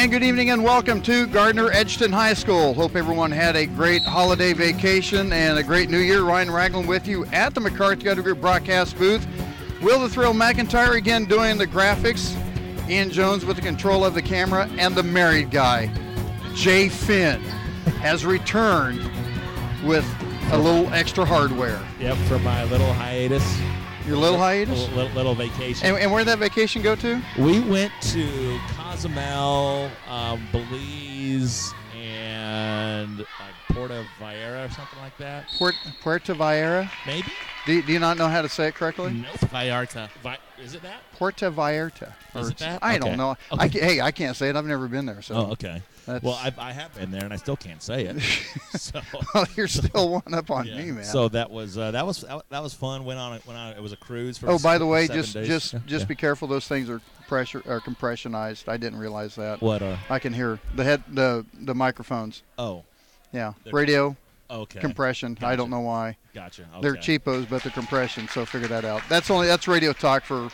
And good evening and welcome to Gardner Edgerton High School. Hope everyone had a great holiday vacation and a great new year. Ryan Ragland with you at the McCarthy Auto Group broadcast booth. Will the Thrill McIntyre again doing the graphics. Ian Jones with the control of the camera, and the married guy, Jay Finn, has returned with a little extra hardware. Yep, from my little hiatus. Your little hiatus? Little vacation. And where'd that vacation go to? We went to Cozumel, Belize, and Puerto Vallarta or something like that. Puerto Vallarta? Maybe. Do you not know how to say it correctly? No, Vallarta. Is it that? Puerto Vallarta. Is it that? I don't know. Okay. I can't say it. I've never been there. So. Oh, okay. Well, I have been there, and I still can't say it. So well, you're still one up on me, man. So that was fun. Went on. It was a cruise. For by the way, 7 days. just be careful. Those things are compressionized. I didn't realize that. What are? I can hear the microphones. Oh. Yeah. Radio. Okay. Compression. Gotcha. I don't know why. Gotcha. Okay. They're cheapos, but they're compression. So figure that out. That's radio talk for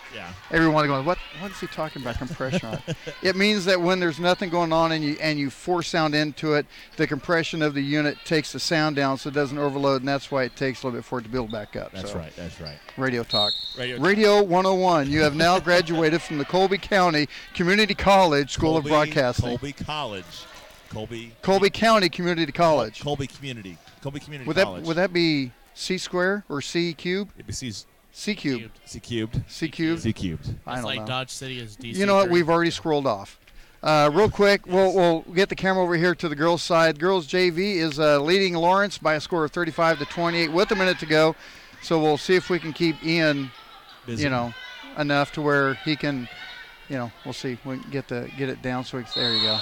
everyone going. What is he talking about compression on? It means that when there's nothing going on and you force sound into it, the compression of the unit takes the sound down so it doesn't overload, and that's why it takes a little bit for it to build back up. That's right. Radio talk. Radio 101. You have now graduated from the Colby County Community College School of Broadcasting. Colby County Community College. Colby Community College. Would that be C square or C cubed? It'd be C cubed. C cubed. C cubed. C cubed. I don't know. It's like Dodge City is DC. You know what? We've already scrolled off. Real quick, we'll get the camera over here to the girls' side. Girls JV is leading Lawrence by a score of 35-28 with a minute to go. So we'll see if we can keep Ian, busy. Enough to where he can, we'll see. We can get it down. So there you go.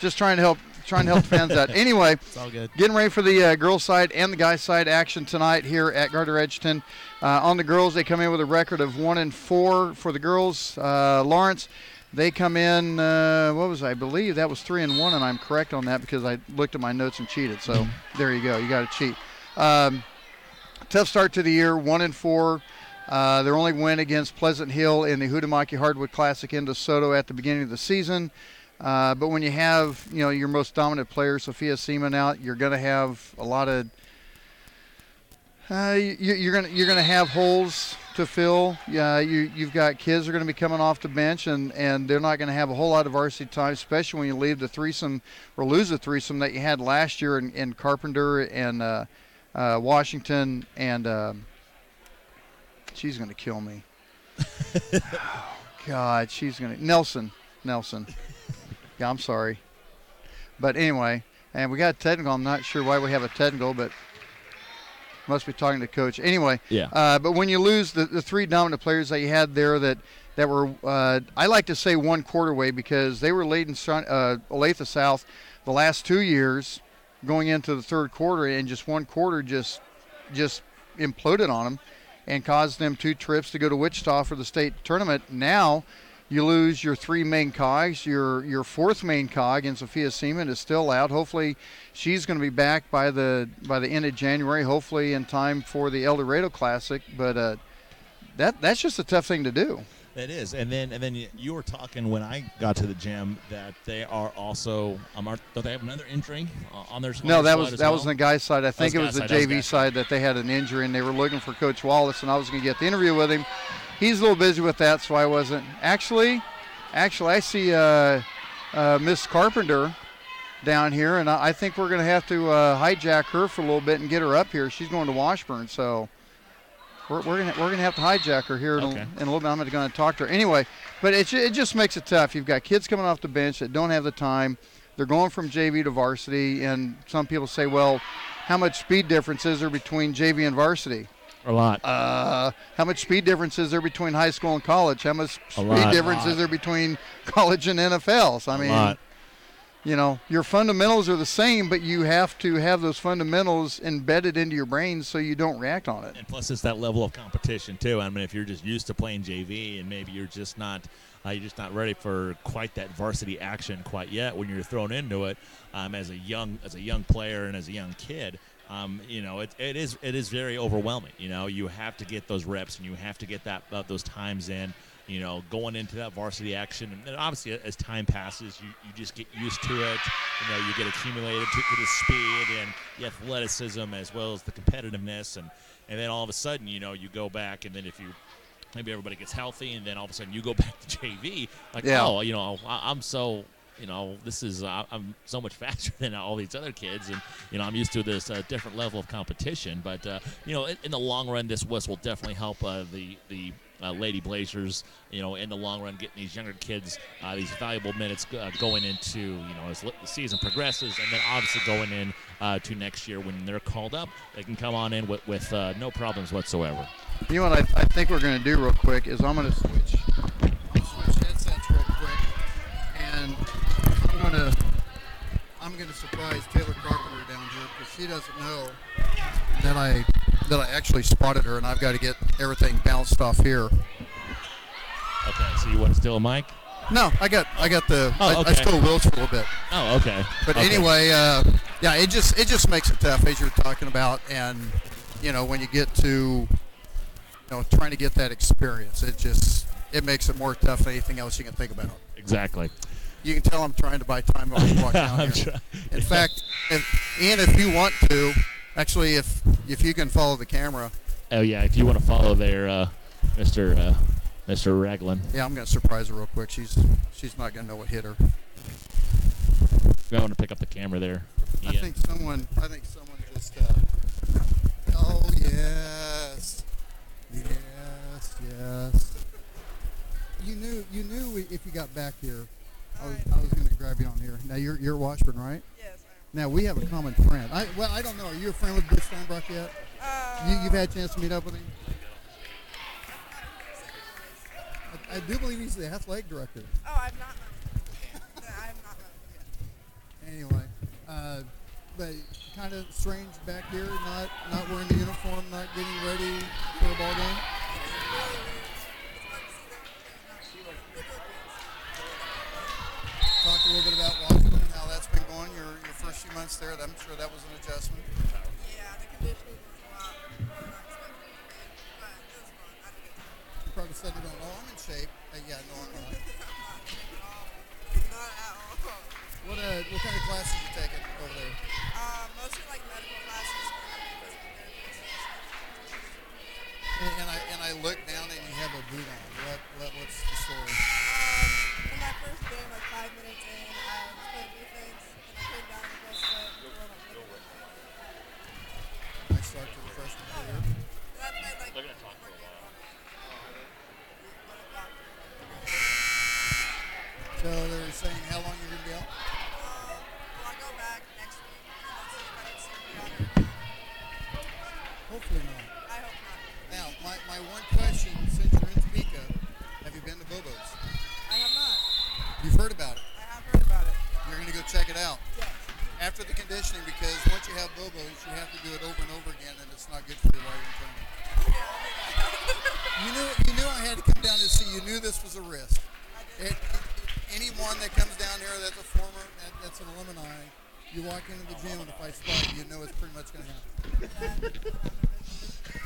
Just trying to help the fans out. Anyway, it's all good. Getting ready for the girls' side and the guys' side action tonight here at Gardner Edgerton. On the girls, they come in with a record of 1-4 for the girls. Lawrence, they come in. I believe that was 3-1, and I'm correct on that because I looked at my notes and cheated. So there you go. You got to cheat. Tough start to the year. 1-4. Their only win against Pleasant Hill in the Hudamaki Hardwood Classic in DeSoto at the beginning of the season. But when you have, your most dominant player, Sophia Seaman, out, you're going to have a lot of you're going to have holes to fill. You've got kids that are going to be coming off the bench, and they're not going to have a whole lot of varsity time, especially when you leave the threesome or lose the threesome that you had last year in Carpenter and Washington, and she's going to kill me. Oh, God, she's going to Nelson. Yeah, I'm sorry. But anyway, and we got a technical. I'm not sure why we have a technical, but must be talking to coach. Anyway, but when you lose the three dominant players that you had there that were, I like to say one quarter way because they were leading Olathe South the last 2 years going into the third quarter, and just one quarter just imploded on them and caused them 2 trips to go to Wichita for the state tournament. Now you lose your 3 main cogs. Your 4th main cog in Sophia Seaman is still out. Hopefully she's going to be back by the end of January, hopefully in time for the El Dorado Classic. But that's just a tough thing to do. It is. And then you were talking when I got to the gym that they are also don't they have another injury on their side? No, that was on the guys' side. I think it was the JV side that they had an injury, and they were looking for Coach Wallace, and I was going to get the interview with him. He's a little busy with that, so I wasn't. Actually, I see Miss Carpenter down here, and I think we're going to have to hijack her for a little bit and get her up here. She's going to Washburn, so we're going to have to hijack her here in a little bit. I'm going to talk to her anyway. But it just makes it tough. You've got kids coming off the bench that don't have the time. They're going from JV to varsity, and some people say, well, how much speed difference is there between JV and varsity? A lot. How much speed difference is there between high school and college? How much speed difference is there between college and NFL? So, I mean, your fundamentals are the same, but you have to have those fundamentals embedded into your brain so you don't react on it. And plus, it's that level of competition too. I mean, if you're just used to playing JV and maybe you're just not ready for quite that varsity action quite yet when you're thrown into it as a young player and as a young kid. It is very overwhelming. You have to get those reps and you have to get those times in. going into that varsity action. And then obviously as time passes, you just get used to it. You get accumulated to the speed and the athleticism as well as the competitiveness. And then all of a sudden, you go back, and then if maybe everybody gets healthy, and then all of a sudden you go back to JV, I'm so I'm so much faster than all these other kids, and I'm used to this different level of competition. But in the long run, this will definitely help the Lady Blazers, in the long run, getting these younger kids these valuable minutes going into, as the season progresses, and then obviously going in to next year when they're called up, they can come on in with no problems whatsoever. You know what I think we're going to do real quick is I'm going to switch headsets real quick, and I'm going to surprise Taylor Carpenter down here because she doesn't know that I actually spotted her, and I've got to get everything bounced off here. Okay, so you want to steal a mic? No, I got the. Oh, okay. I stole Will's for a little bit. Oh, okay. But anyway, it just makes it tough as you're talking about, and when you get to trying to get that experience, it makes it more tough than anything else you can think about. Exactly. You can tell I'm trying to buy time while I walk down here. In fact, if you want to, actually, if you can follow the camera. Oh yeah, if you want to follow there, Mr. Raglan. Yeah, I'm gonna surprise her real quick. She's not gonna know what hit her. I want to pick up the camera there. I think someone just. Oh yes. You knew if you got back here, I was going to grab you on here. Now you're Washburn, right? Yes, Now we have a common friend. I don't know. Are you a friend with Bruce Steinbrock yet? You've had a chance to meet up with him. I do believe he's the athletic director. Oh, I've not met him. I've not met him yet. Anyway, but kind of strange back here, not wearing the uniform, not getting ready for a ball game. Talk a little bit about Washington and how that's been going. Your first few months there, I'm sure that was an adjustment. Yeah, the conditioning was a lot more than I expected, but it was fun. I had a good time. You probably said you're going, oh, I'm in shape. Yeah, no, I'm not. Not at all. What kind of classes are you taking over there? Mostly like medical classes. And I look down and you have a boot on. What's the story? For my first game, like 5 minutes in, I was playing defense, and I came down and pressed it before my middle one. Nice start to the freshman career. And I played like 4 games on it. So they're saying how long you're going to be out? Well, I go back next week, and I'll see if I can see me on it. Hopefully not. I hope not. Now, my one question, since you're in Topeka, have you been to Bobo's? I have not. You've heard about it. I have heard about it. You're going to go check it out. Yes. After the conditioning, because once you have Bobo's, you have to do it over and over again, and it's not good for you while you're in training. You knew I had to come down to see. You knew this was a risk. Anyone that comes down here that's a former, that's an alumni, you walk into the gym and if I spot you know it's pretty much going to happen.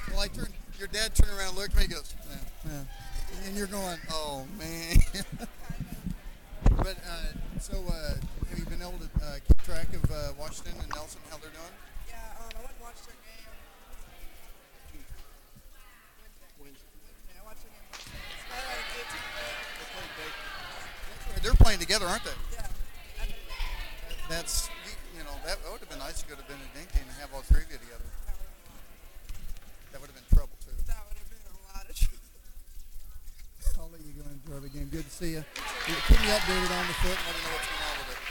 Well, your dad turned around and looked at me and goes, yeah. And you're going, oh, man. But, have you been able to keep track of Washington and Nelson, how they're doing? Yeah, I went and watched their game Wednesday. I watched their game Wednesday. It's kind of like a good team. They're playing together, aren't they? Yeah. That's, that would have been nice to go to Benedictine and have all three of you together. That would have been trouble, too. That would have been a lot of trouble. I'll let you go and enjoy the game. Good to see you. Keep me updated on the foot and let me know what's going on with it.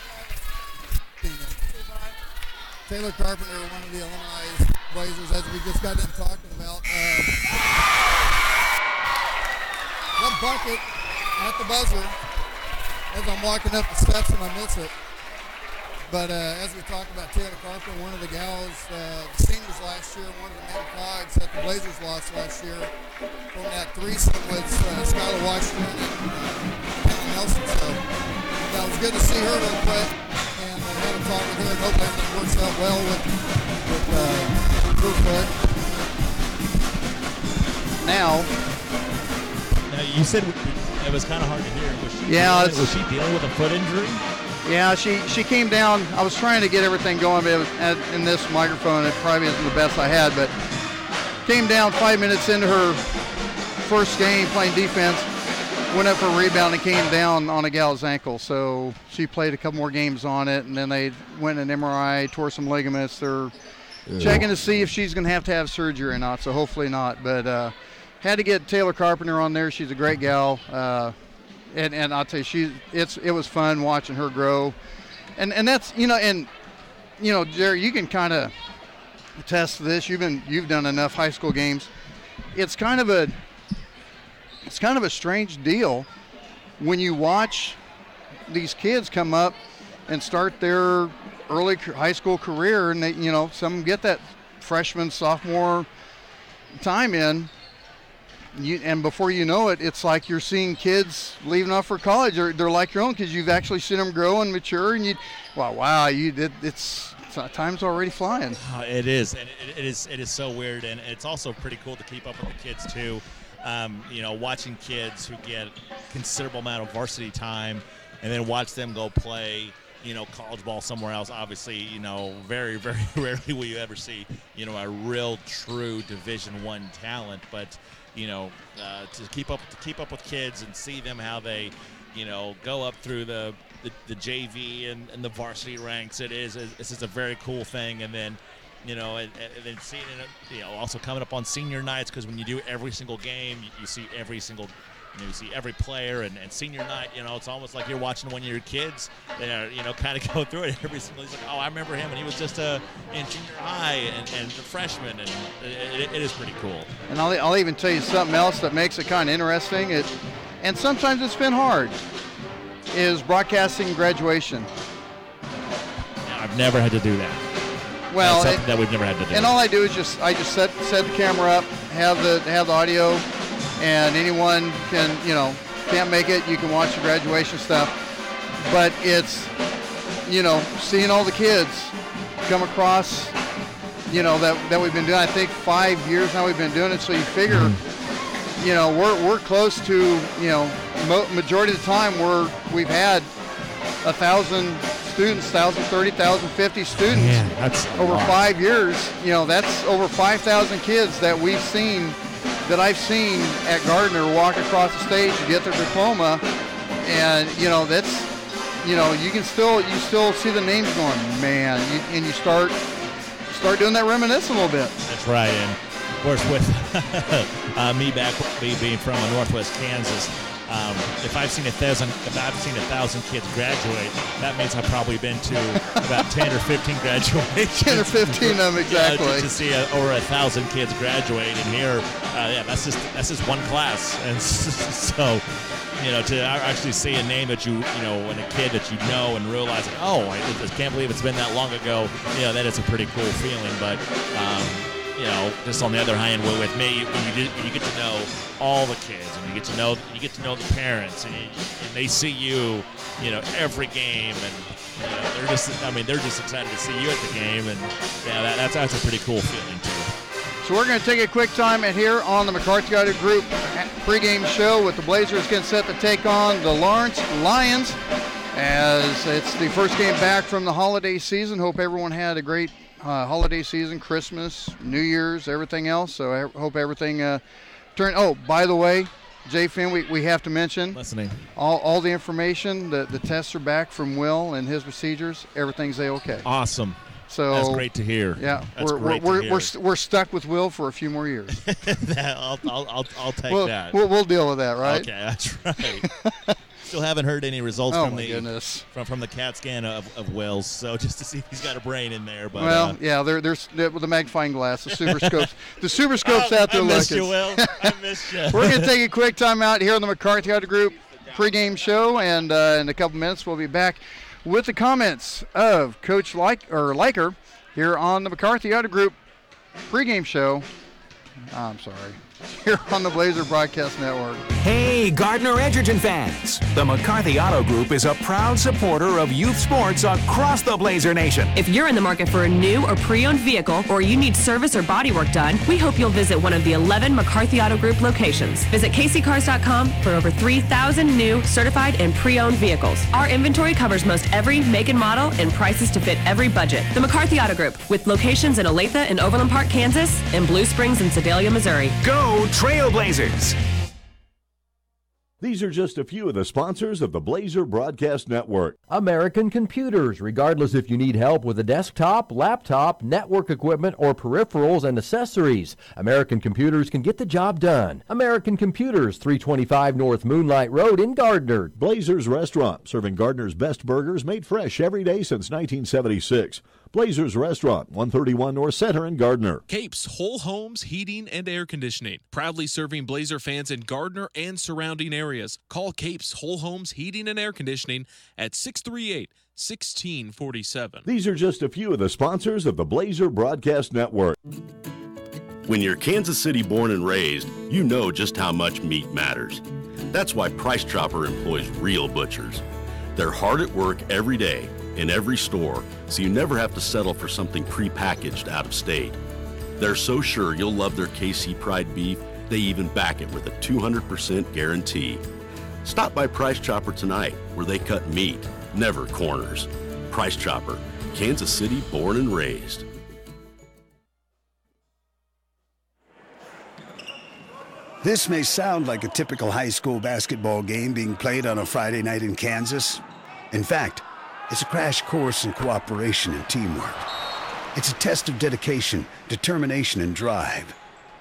Taylor Carpenter, one of the alumni Blazers, as we just got done talking about. One bucket at the buzzer as I'm walking up the steps and I miss it. But as we talked about Taylor Carpenter, one of the gals, seniors last year, one of the main cogs that the Blazers lost last year from that threesome with Skylar Washington and Hannah Nelson. So that was good to see her real quick and have a talk with her and hope everything works out well with Brooklyn. Now you said It was kind of hard to hear. Was she dealing with a foot injury? Yeah, she came down. I was trying to get everything going, but it was in this microphone, it probably isn't the best I had, but came down 5 minutes into her first game playing defense, went up for a rebound and came down on a gal's ankle. So she played a couple more games on it, and then they went an MRI, tore some ligaments. They're checking to see if she's going to have surgery or not, so hopefully not. But had to get Taylor Carpenter on there. She's a great gal. And I'll tell you, it was fun watching her grow. And that's, Jerry, you can kind of attest to this. You've done enough high school games. It's kind of a strange deal when you watch these kids come up and start their early high school career, and they, some get that freshman, sophomore time in. And before you know it, it's like you're seeing kids leaving off for college. They're like your own kids. You've actually seen them grow and mature, and it's time's already flying. It is, and it is so weird, and it's also pretty cool to keep up with the kids too. Watching kids who get considerable amount of varsity time, and then watch them go play, college ball somewhere else. Obviously, very, very rarely will you ever see, a real true Division I talent, but. To keep up with kids and see them how they, go up through the JV and the varsity ranks. This is a very cool thing. And then, and then seeing it, also coming up on senior nights, because when you do every single game, you see every single. You see every player, and senior night, it's almost like you're watching one of your kids, kind of go through it every single. He's like, oh, I remember him, and he was just in junior high and a freshman, and it is pretty cool. And I'll even tell you something else that makes it kind of interesting. And sometimes it's been hard, is broadcasting graduation. Yeah, I've never had to do that. Well, that's something that we've never had to do. And all I do is I just set the camera up, have the audio. And anyone can't make it, you can watch the graduation stuff. But it's, seeing all the kids come across, that we've been doing. I think 5 years now we've been doing it. So you figure, we're close to, majority of the time we've had 1,000 students, 1,030, 1,050 students. Man, that's over 5 years. That's over 5,000 kids that I've seen at Gardner walk across the stage to get their diploma, and that's you still see the names going, man, and you start doing that reminiscing a little bit. That's right, and of course with me being from Northwest Kansas. If I've seen 1,000 kids graduate, that means I've probably been to about 10 or 15 graduations. 10 or 15 of them, exactly. To see over 1,000 kids graduate, and here, that's just one class, and so, to actually see a name that and a kid that and realize, I just can't believe it's been that long ago. That is a pretty cool feeling, but. Just on the other hand, with me, when you get to know all the kids, and you get to know the parents, and they see you, every game, and they're just excited to see you at the game, and that's a pretty cool feeling too. So we're going to take a quick time here on the McCarthy Audio Group pregame show with the Blazers getting set to take on the Lawrence Lions, as it's the first game back from the holiday season. Hope everyone had a great holiday season, Christmas, New Year's, everything else. So I hope everything turned. Oh, by the way, Jay Finn, we have to mention. Listening. All the information, the tests are back from Will and his procedures. Everything's A-okay. Awesome. So that's great to hear. Yeah, we're stuck with Will for a few more years. I'll take that. We'll deal with that, right? Okay, that's right. Still haven't heard any results from the CAT scan of Will's, so just to see if he's got a brain in there. But there's with the magnifying glass, the super scopes. The super scopes out there looking. I missed you, Will. I missed you. We're going to take a quick time out here on the McCarthy Audio Group pregame show, and in a couple minutes we'll be back with the comments of Coach Liker here on the McCarthy Audio Group pregame show. I'm sorry. here on the Blazer Broadcast Network. Hey, Gardner Edgerton fans! The McCarthy Auto Group is a proud supporter of youth sports across the Blazer Nation. If you're in the market for a new or pre-owned vehicle, or you need service or body work done, we hope you'll visit one of the 11 McCarthy Auto Group locations. Visit kccars.com for over 3,000 new, certified, and pre-owned vehicles. Our inventory covers most every make and model and prices to fit every budget. The McCarthy Auto Group, with locations in Olathe and Overland Park, Kansas, and Blue Springs and Sedalia, Missouri. Go Trailblazers! These are just a few of the sponsors of the Blazer Broadcast Network. American Computers. Regardless if you need help with a desktop, laptop, network equipment, or peripherals and accessories, American Computers can get the job done. American Computers, 325 North Moonlight Road in Gardner. Blazer's Restaurant, serving Gardner's best burgers made fresh every day since 1976. Blazer's Restaurant, 131 North Center in Gardner. Capes Whole Homes Heating and Air Conditioning, proudly serving Blazer fans in Gardner and surrounding areas. Call Capes Whole Homes Heating and Air Conditioning at 638-1647. These are just a few of the sponsors of the Blazer Broadcast Network. When you're Kansas City born and raised, you know just how much meat matters. That's why Price Chopper employs real butchers. They're hard at work every day in every store, so you never have to settle for something prepackaged out of state. They're so sure you'll love their KC Pride beef, they even back it with a 200% guarantee. Stop by Price Chopper tonight, where they cut meat, never corners. Price Chopper, Kansas City born and raised. This may sound like a typical high school basketball game being played on a Friday night in Kansas. In fact, it's a crash course in cooperation and teamwork. It's a test of dedication, determination, and drive.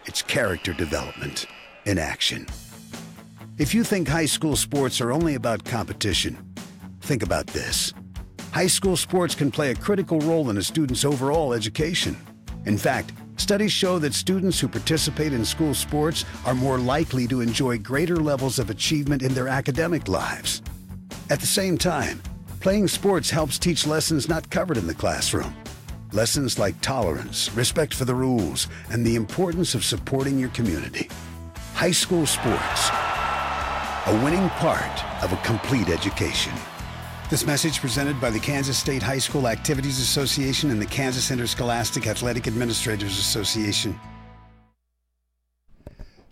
It's character development in action. If you think high school sports are only about competition, think about this. High school sports can play a critical role in a student's overall education. In fact, studies show that students who participate in school sports are more likely to enjoy greater levels of achievement in their academic lives. At the same time, playing sports helps teach lessons not covered in the classroom. Lessons like tolerance, respect for the rules, and the importance of supporting your community. High school sports, a winning part of a complete education. This message presented by the Kansas State High School Activities Association and the Kansas Interscholastic Athletic Administrators Association.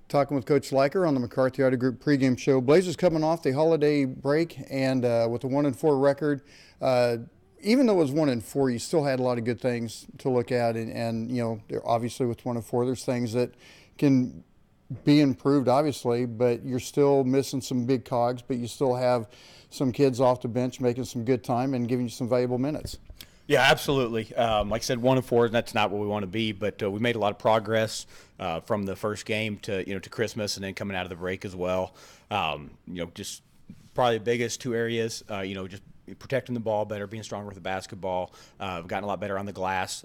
Talking with Coach Leiker on the McCarthy Auto Group pregame show. Blazers coming off the holiday break and with a 1-4 record. Even though it was 1-4, you still had a lot of good things to look at. And you know, obviously with 1-4, there's things that can be improved, obviously, but you're still missing some big cogs, but you still have some kids off the bench making some good time and giving you some valuable minutes. Yeah, absolutely. Like I said, 1-4, that's not where we want to be, but we made a lot of progress from the first game to to Christmas, and then coming out of the break as well. Just probably the biggest two areas. Just protecting the ball better, being stronger with the basketball. We've gotten a lot better on the glass.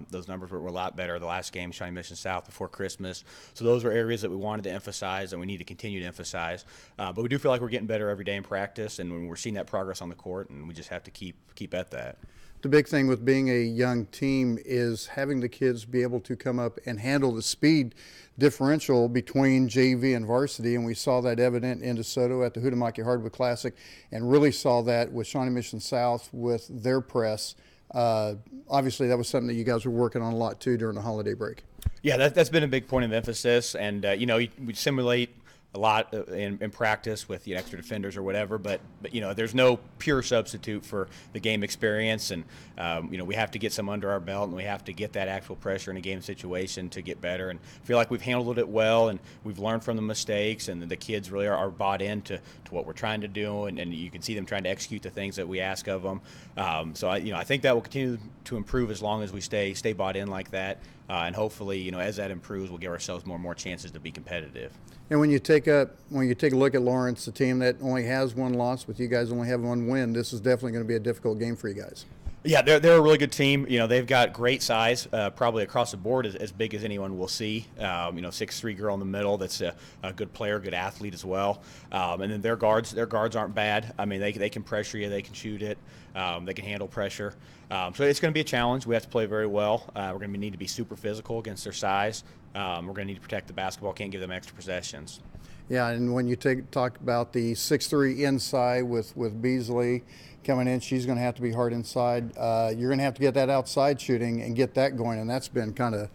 Those numbers were a lot better the last game, Shawnee Mission South, before Christmas. So those were areas that we wanted to emphasize and we need to continue to emphasize. But we do feel like we're getting better every day in practice, and we're seeing that progress on the court, and we just have to keep at that. The big thing with being a young team is having the kids be able to come up and handle the speed differential between JV and varsity, and we saw that evident in DeSoto at the Hootamaki Hardwood Classic, and really saw that with Shawnee Mission South with their press. Obviously, that was something that you guys were working on a lot too during the holiday break. Yeah, that's been a big point of emphasis, and we simulate a lot in practice with extra defenders or whatever, but there's no pure substitute for the game experience, and we have to get some under our belt, and we have to get that actual pressure in a game situation to get better, and feel like we've handled it well, and we've learned from the mistakes, and the kids really are bought into what we're trying to do, and you can see them trying to execute the things that we ask of them. So I think that will continue to improve as long as we stay bought in like that, and hopefully as that improves, we'll give ourselves more and more chances to be competitive. And when you take a look at Lawrence, the team that only has one loss, but you guys only have one win, this is definitely going to be a difficult game for you guys. Yeah, they're a really good team. They've got great size, probably across the board as big as anyone will see. 6'3" girl in the middle that's a good player, good athlete as well. And then their guards aren't bad. I mean, they can pressure you, they can shoot it, they can handle pressure. So it's going to be a challenge. We have to play very well. We're going to need to be super physical against their size. We're going to need to protect the basketball. Can't give them extra possessions. Yeah, and when you talk about the 6'3" inside with Beasley coming in, she's going to have to be hard inside. You're going to have to get that outside shooting and get that going, and that's been kind of a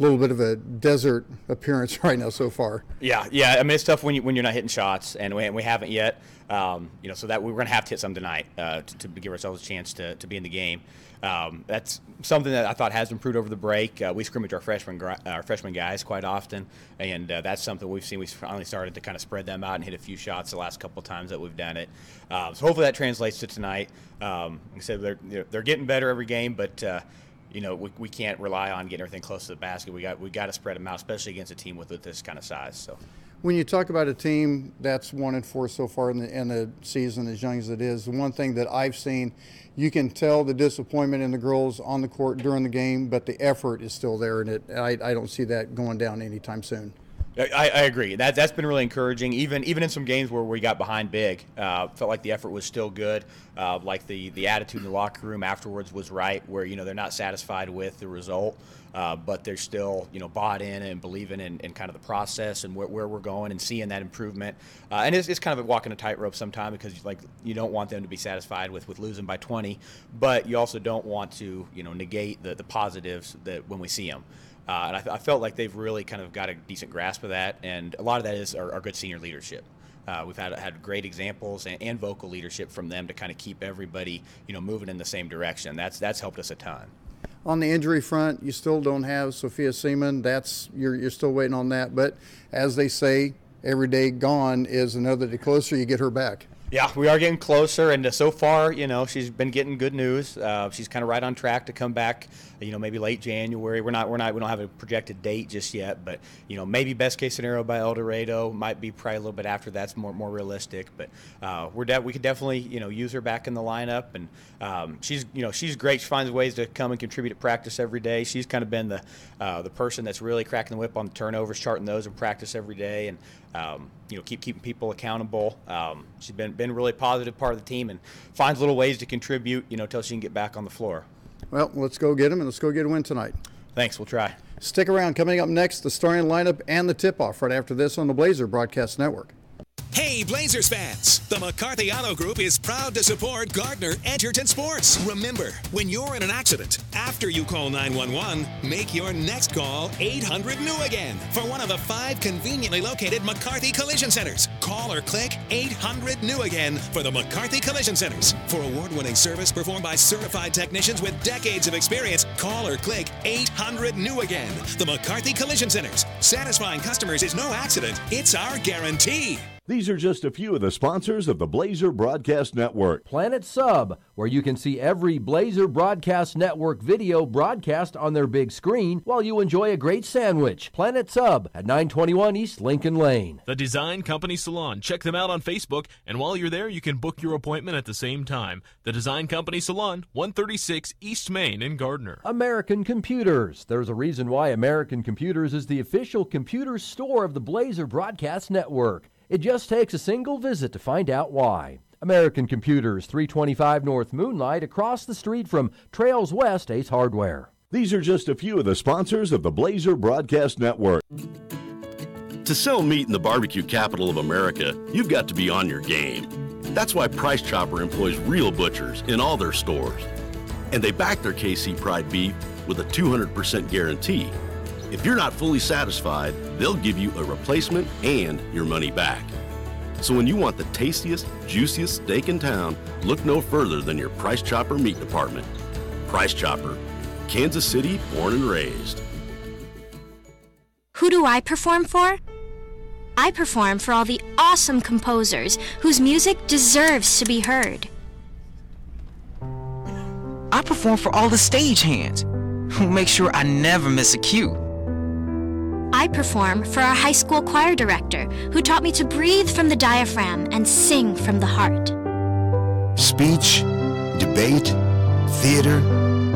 little bit of a desert appearance right now so far. Yeah. I mean, it's tough when you're not hitting shots, and we haven't yet. So that we're going to have to hit some tonight to give ourselves a chance to be in the game. That's something that I thought has improved over the break. We scrimmage our freshman guys quite often, and that's something we've seen. We finally started to kind of spread them out and hit a few shots the last couple of times that we've done it. So hopefully that translates to tonight. Like I said, they're getting better every game, but we can't rely on getting everything close to the basket. We got to spread them out, especially against a team with this kind of size. So. When you talk about a team that's 1-4 so far in the season, as young as it is, the one thing that I've seen, you can tell the disappointment in the girls on the court during the game, but the effort is still there, and I don't see that going down anytime soon. I agree. That's been really encouraging. Even in some games where we got behind big, felt like the effort was still good. Like the attitude in the locker room afterwards was right, where they're not satisfied with the result, but they're still bought in and believing in kind of the process and where we're going and seeing that improvement. And it's kind of walking a tightrope sometimes, because you don't want them to be satisfied with losing by 20, but you also don't want to negate the positives that when we see them. And I felt like they've really kind of got a decent grasp of that, and a lot of that is our good senior leadership. We've had great examples and vocal leadership from them to kind of keep everybody moving in the same direction. That's helped us a ton. On the injury front, you still don't have Sophia Seaman. You're still waiting on that. But as they say, every day gone is another day closer you get her back. Yeah, we are getting closer, and so far, she's been getting good news. She's kind of right on track to come back, maybe late January. We don't have a projected date just yet, but maybe best case scenario by El Dorado, might be probably a little bit after that's more realistic. But we could definitely use her back in the lineup, and she's great. She finds ways to come and contribute at practice every day. She's kind of been the person that's really cracking the whip on the turnovers, charting those in practice every day, and keeping people accountable. She's been really positive part of the team and finds little ways to contribute, until she can get back on the floor. Well, let's go get them, and let's go get a win tonight. Thanks, we'll try. Stick around. Coming up next, the starting lineup and the tip-off right after this on the Blazer Broadcast Network. Hey, Blazers fans! The McCarthy Auto Group is proud to support Gardner Edgerton Sports. Remember, when you're in an accident, after you call 911, make your next call 800-NEW-AGAIN for one of the 5 conveniently located McCarthy Collision Centers. Call or click 800-NEW-AGAIN for the McCarthy Collision Centers. For award-winning service performed by certified technicians with decades of experience, call or click 800-NEW-AGAIN. The McCarthy Collision Centers. Satisfying customers is no accident. It's our guarantee. These are just a few of the sponsors of the Blazer Broadcast Network. Planet Sub, where you can see every Blazer Broadcast Network video broadcast on their big screen while you enjoy a great sandwich. Planet Sub at 921 East Lincoln Lane. The Design Company Salon. Check them out on Facebook, and while you're there, you can book your appointment at the same time. The Design Company Salon, 136 East Main in Gardner. American Computers. There's a reason why American Computers is the official computer store of the Blazer Broadcast Network. It just takes a single visit to find out why. American Computers, 325 North Moonlight, across the street from Trails West Ace Hardware. These are just a few of the sponsors of the Blazer Broadcast Network. To sell meat in the barbecue capital of America, you've got to be on your game. That's why Price Chopper employs real butchers in all their stores. And they back their KC Pride beef with a 200% guarantee. If you're not fully satisfied, they'll give you a replacement and your money back. So when you want the tastiest, juiciest steak in town, look no further than your Price Chopper meat department. Price Chopper, Kansas City born and raised. Who do I perform for? I perform for all the awesome composers whose music deserves to be heard. I perform for all the stagehands who make sure I never miss a cue. I perform for our high school choir director, who taught me to breathe from the diaphragm and sing from the heart. Speech, debate, theater,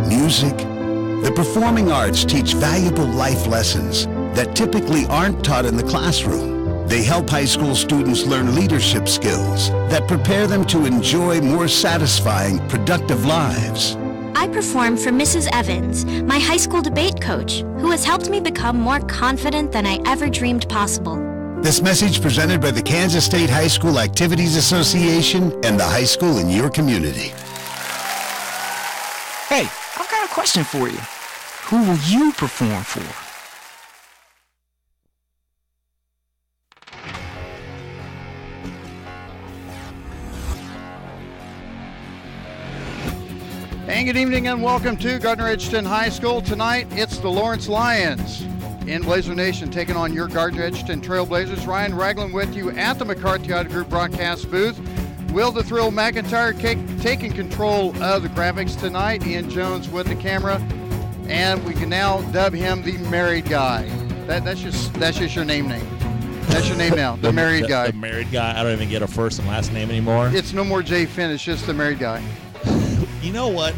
music. The performing arts teach valuable life lessons that typically aren't taught in the classroom. They help high school students learn leadership skills that prepare them to enjoy more satisfying, productive lives. I perform for Mrs. Evans, my high school debate coach, who has helped me become more confident than I ever dreamed possible. This message presented by the Kansas State High School Activities Association and the high school in your community. Hey, I've got a question for you. Who will you perform for? And good evening and welcome to Gardner Edgerton High School. Tonight, it's the Lawrence Lions in Blazer Nation taking on your Gardner Edgerton Trailblazers. Ryan Ragland with you at the McCarthy Auto Group broadcast booth. Will the Thrill McIntyre taking control of the graphics tonight. Ian Jones with the camera. And we can now dub him the married guy. That's just your name. That's your name now, the married guy. The married guy. I don't even get a first and last name anymore. It's no more Jay Finn. It's just the married guy. You know what?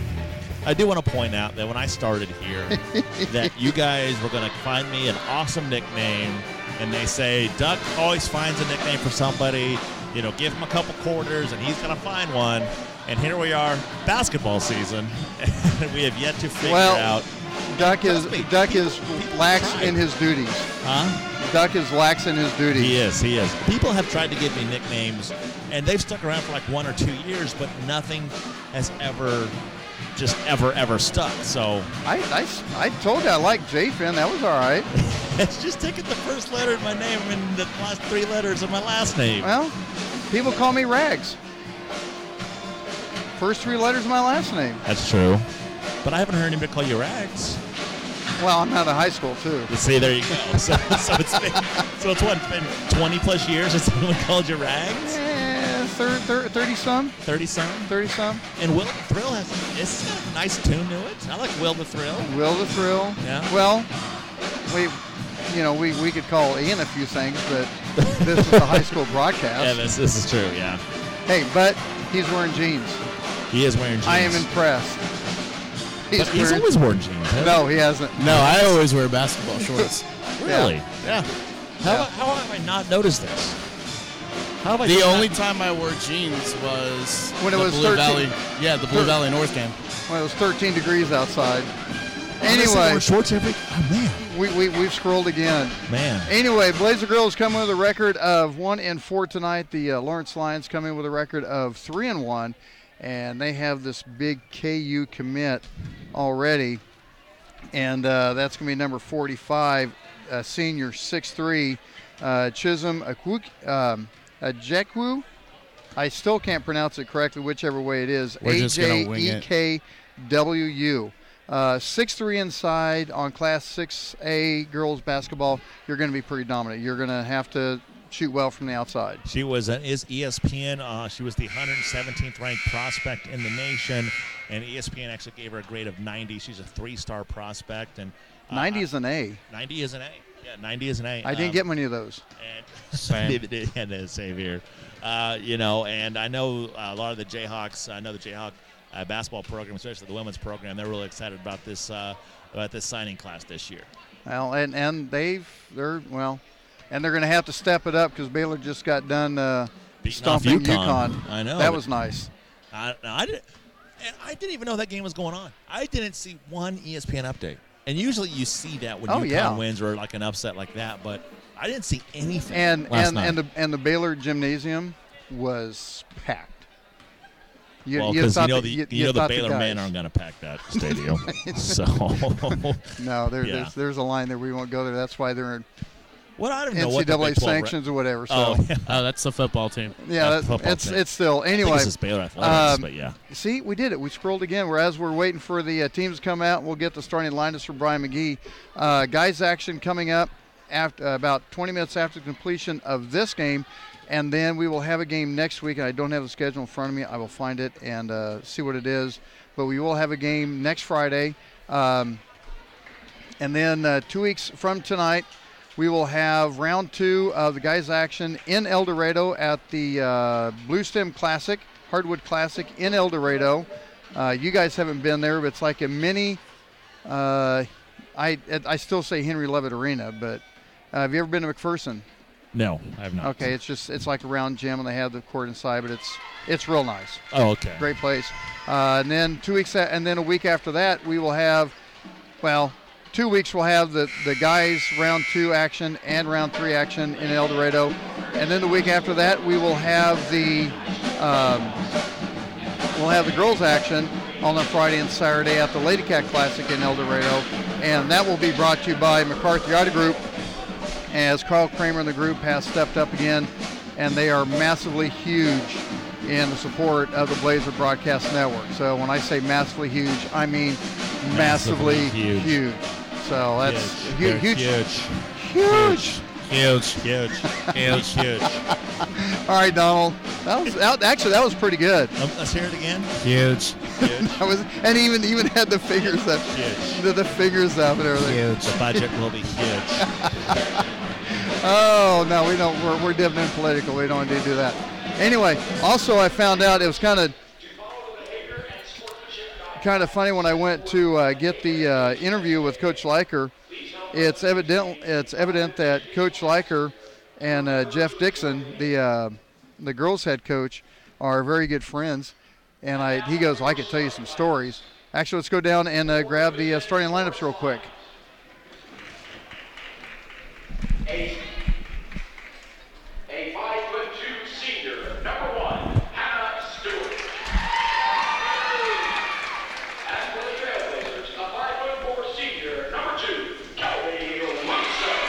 I do want to point out that when I started here, that you guys were going to find me an awesome nickname, and they say Duck always finds a nickname for somebody. You know, give him a couple quarters, and he's going to find one. And here we are, basketball season, and we have yet to figure out. Duck is lax in his duties. Huh? Duck is lax in his duties. He is. People have tried to give me nicknames, and they've stuck around for like 1 or 2 years, but nothing has ever stuck. So I told you I liked Jay Finn. That was all right. It's just taking the first letter of my name and the last 3 letters of my last name. Well, people call me Rags. First 3 letters of my last name. That's true. But I haven't heard anybody call you Rags. Well, I'm out of high school, too. See, there you go. So it's been 20 plus years since someone called you Rags? 30-some. 30-some? 30-some. And Will the Thrill it's got a nice tune to it. I like Will the Thrill. Will the Thrill. Yeah. Well, we could call Ian a few things, but this is a high school broadcast. Yeah, this is true, yeah. Hey, but he's wearing jeans. He is wearing jeans. I am impressed. He's always worn jeans. No, he hasn't. No, I always wear basketball shorts. Really? Yeah. How have I not noticed this? The only time I wore jeans was when it was Blue Valley. Yeah, the Blue Valley North game. When it was 13 degrees outside. Anyway, shorts man. We've scrolled again. Man. Anyway, Blazer Girls come in with a record of 1-4 tonight. The Lawrence Lions come in with a record of 3-1, and they have this big KU commit already, and that's going to be number 45, senior 6'3", Chisholm Ajekwu. I still can't pronounce it correctly, whichever way it is. AJEKWU. 6'3" inside on Class 6A girls basketball. You're going to be pretty dominant. You're going to have to shoot well from the outside. She is ESPN. She was the 117th ranked prospect in the nation, and ESPN actually gave her a grade of 90. She's a 3-star prospect, and 90 is an A. 90 is an A. Yeah, 90 is an A. I didn't get many of those. Same here. And I know a lot of the Jayhawks. I know the Jayhawk basketball program, especially the women's program. They're really excited about this signing class this year. Well, and they're going to have to step it up because Baylor just got done stomping UConn. I know that was nice. I didn't even know that game was going on. I didn't see one ESPN update. And usually you see that when UConn wins or like an upset like that, but I didn't see anything last night. And the Baylor gymnasium was packed. Because the Baylor men aren't going to pack that stadium. So no, there's a line there. We won't go there. That's why they're in NCAA sanctions or whatever. So. That's the football team. Yeah, it's still anyway. I think it's Baylor Athletics, but yeah. See, we did it. We scrolled again. Whereas we're waiting for the teams to come out, we'll get the starting lineups for Brian McGee. Guys action coming up after about 20 minutes after the completion of this game, and then we will have a game next week. I don't have the schedule in front of me. I will find it and see what it is. But we will have a game next Friday, and then 2 weeks from tonight, we will have round 2 of the guys' action in El Dorado at the Blue Stem Classic, Hardwood Classic in El Dorado. You guys haven't been there, but it's like a mini. I still say Henry Levitt Arena, but have you ever been to McPherson? No, I have not. Okay, it's like a round gym, and they have the court inside, but it's real nice. Oh, okay. Great place. And then a week after that, we will have, 2 weeks we'll have the guys round 2 action and round 3 action in El Dorado, and then the week after that we will have the girls action on the Friday and Saturday at the Lady Cat Classic in El Dorado, and that will be brought to you by McCarthy Auto Group, as Carl Kramer and the group has stepped up again, and they are massively huge in the support of the Blazer Broadcast Network. So when I say massively huge, I mean massively huge. So that's huge. Huge. All right, Donald. That was pretty good. Let's hear it again. Huge. That was, and even had the figures up. Huge. The figures up and everything. Huge. The budget will be huge. Oh no, we don't. We're dipping in political. We don't want to do that. Anyway, also I found out it was kind of funny when I went to get the interview with Coach Leiker. It's evident that Coach Leiker and Jeff Dixon, the girls' head coach, are very good friends. And he goes, well, I could tell you some stories. Actually, let's go down and grab the starting lineups real quick. A 5'2" senior, number 1, Hannah Stewart. And for the Trailblazers, a 5'4" senior, number 2, Kelly Munson.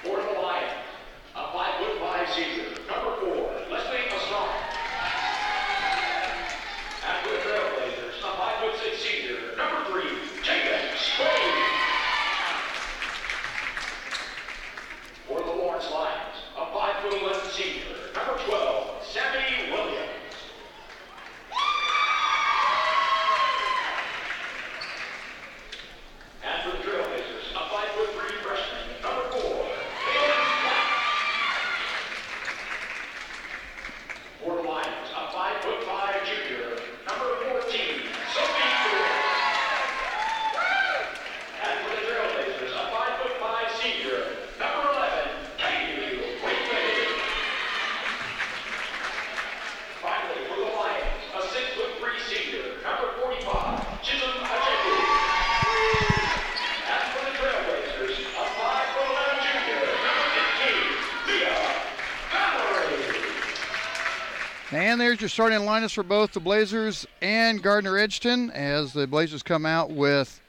For the Lions, a 5'5" senior, number 4, Leslie Estrada. And for the Trailblazers, a 5'6" senior, number 3, Jacob Spade. For the Lawrence Lions, a 5'11" senior, number 12, Sammy Williams. And for the Trailblazers, a 5'3" freshman, number 4, Caleb Black. For the Lions, a 5'5" junior, number 14, Sophie Stewart. And for the Trailblazers, a 5'5" senior, number 11, Katie Whitney. Finally, for the Lions, a 6'3" senior, number 45, Chisholm Ajeku. And for the Trailblazers, a 5'11" junior, number 15, Leah Valerie. And there's your starting lineups for both the Blazers and Gardner Edgerton, as the Blazers come out with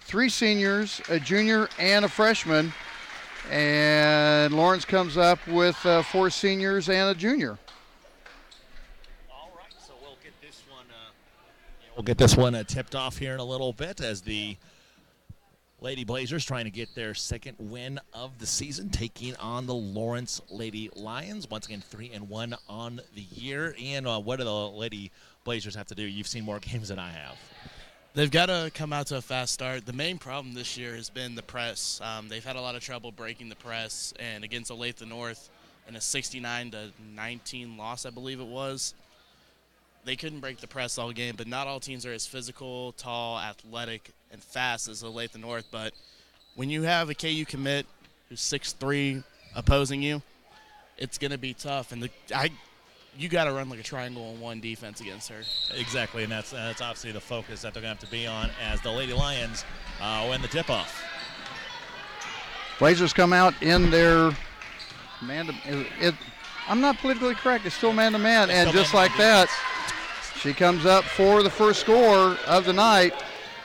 3 seniors, a junior, and a freshman. And Lawrence comes up with 4 seniors and a junior. All right, so we'll get this one tipped off here in a little bit, as the Lady Blazers trying to get their second win of the season, taking on the Lawrence Lady Lions. Once again, 3-1 on the year. And what do the Lady Blazers have to do? You've seen more games than I have. They've got to come out to a fast start. The main problem this year has been the press. They've had a lot of trouble breaking the press, and against Olathe North in a 69-19 loss, I believe it was, they couldn't break the press all game. But not all teams are as physical, tall, athletic, and fast as Olathe North. But when you have a KU commit who's 6'3" opposing you, it's going to be tough. And you got to run like a triangle on one defense against her. Exactly, and that's obviously the focus that they're going to have to be on as the Lady Lions win the tip-off. Blazers come out in their I'm not politically correct. It's still man-to-man, and just like that, she comes up for the first score of the night.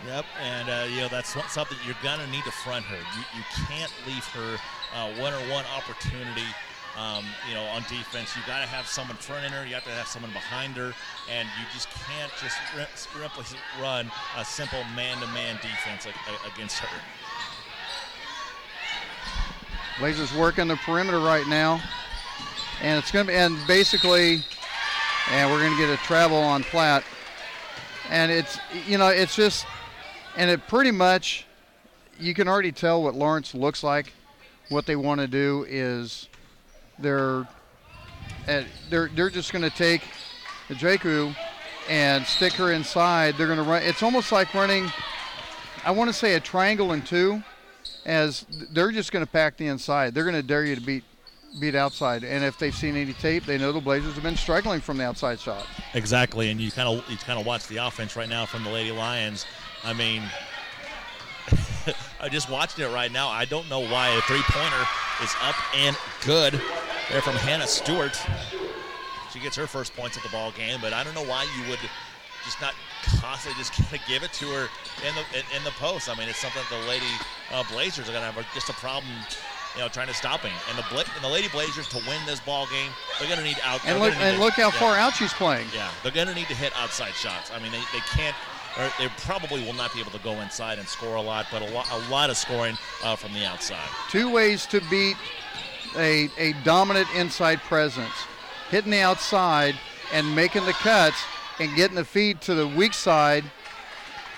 Yep, and that's something you're going to need to front her. You can't leave her one-on-one opportunity. On defense, you got to have someone fronting her. You have to have someone behind her, and you just can't just simply run a simple man-to-man defense against her. Blazers working the perimeter right now, and it's going to be, and basically, and we're going to get a travel on Platt, and it's just, and it pretty much, you can already tell what Lawrence looks like. What they want to do is they're they're just going to take the Jaku and stick her inside. They're going to run. It's almost like running, I want to say a triangle and two, as they're just going to pack the inside. They're going to dare you to beat outside. And if they've seen any tape, they know the Blazers have been struggling from the outside shot. Exactly, and you kind of watch the offense right now from the Lady Lions. I mean, I'm just watching it right now. I don't know why a three-pointer is up and good there from Hannah Stewart. She gets her first points of the ball game, but I don't know why you would just not constantly just give it to her in the post. I mean, it's something that the Lady Blazers are going to have just a problem, trying to stop him. And the Lady Blazers, to win this ball game, they're going to need out. And look how far out she's playing. Yeah, they're going to need to hit outside shots. I mean, they can't. Or they probably will not be able to go inside and score a lot, but a lot of scoring from the outside. Two ways to beat a dominant inside presence: hitting the outside and making the cuts and getting the feed to the weak side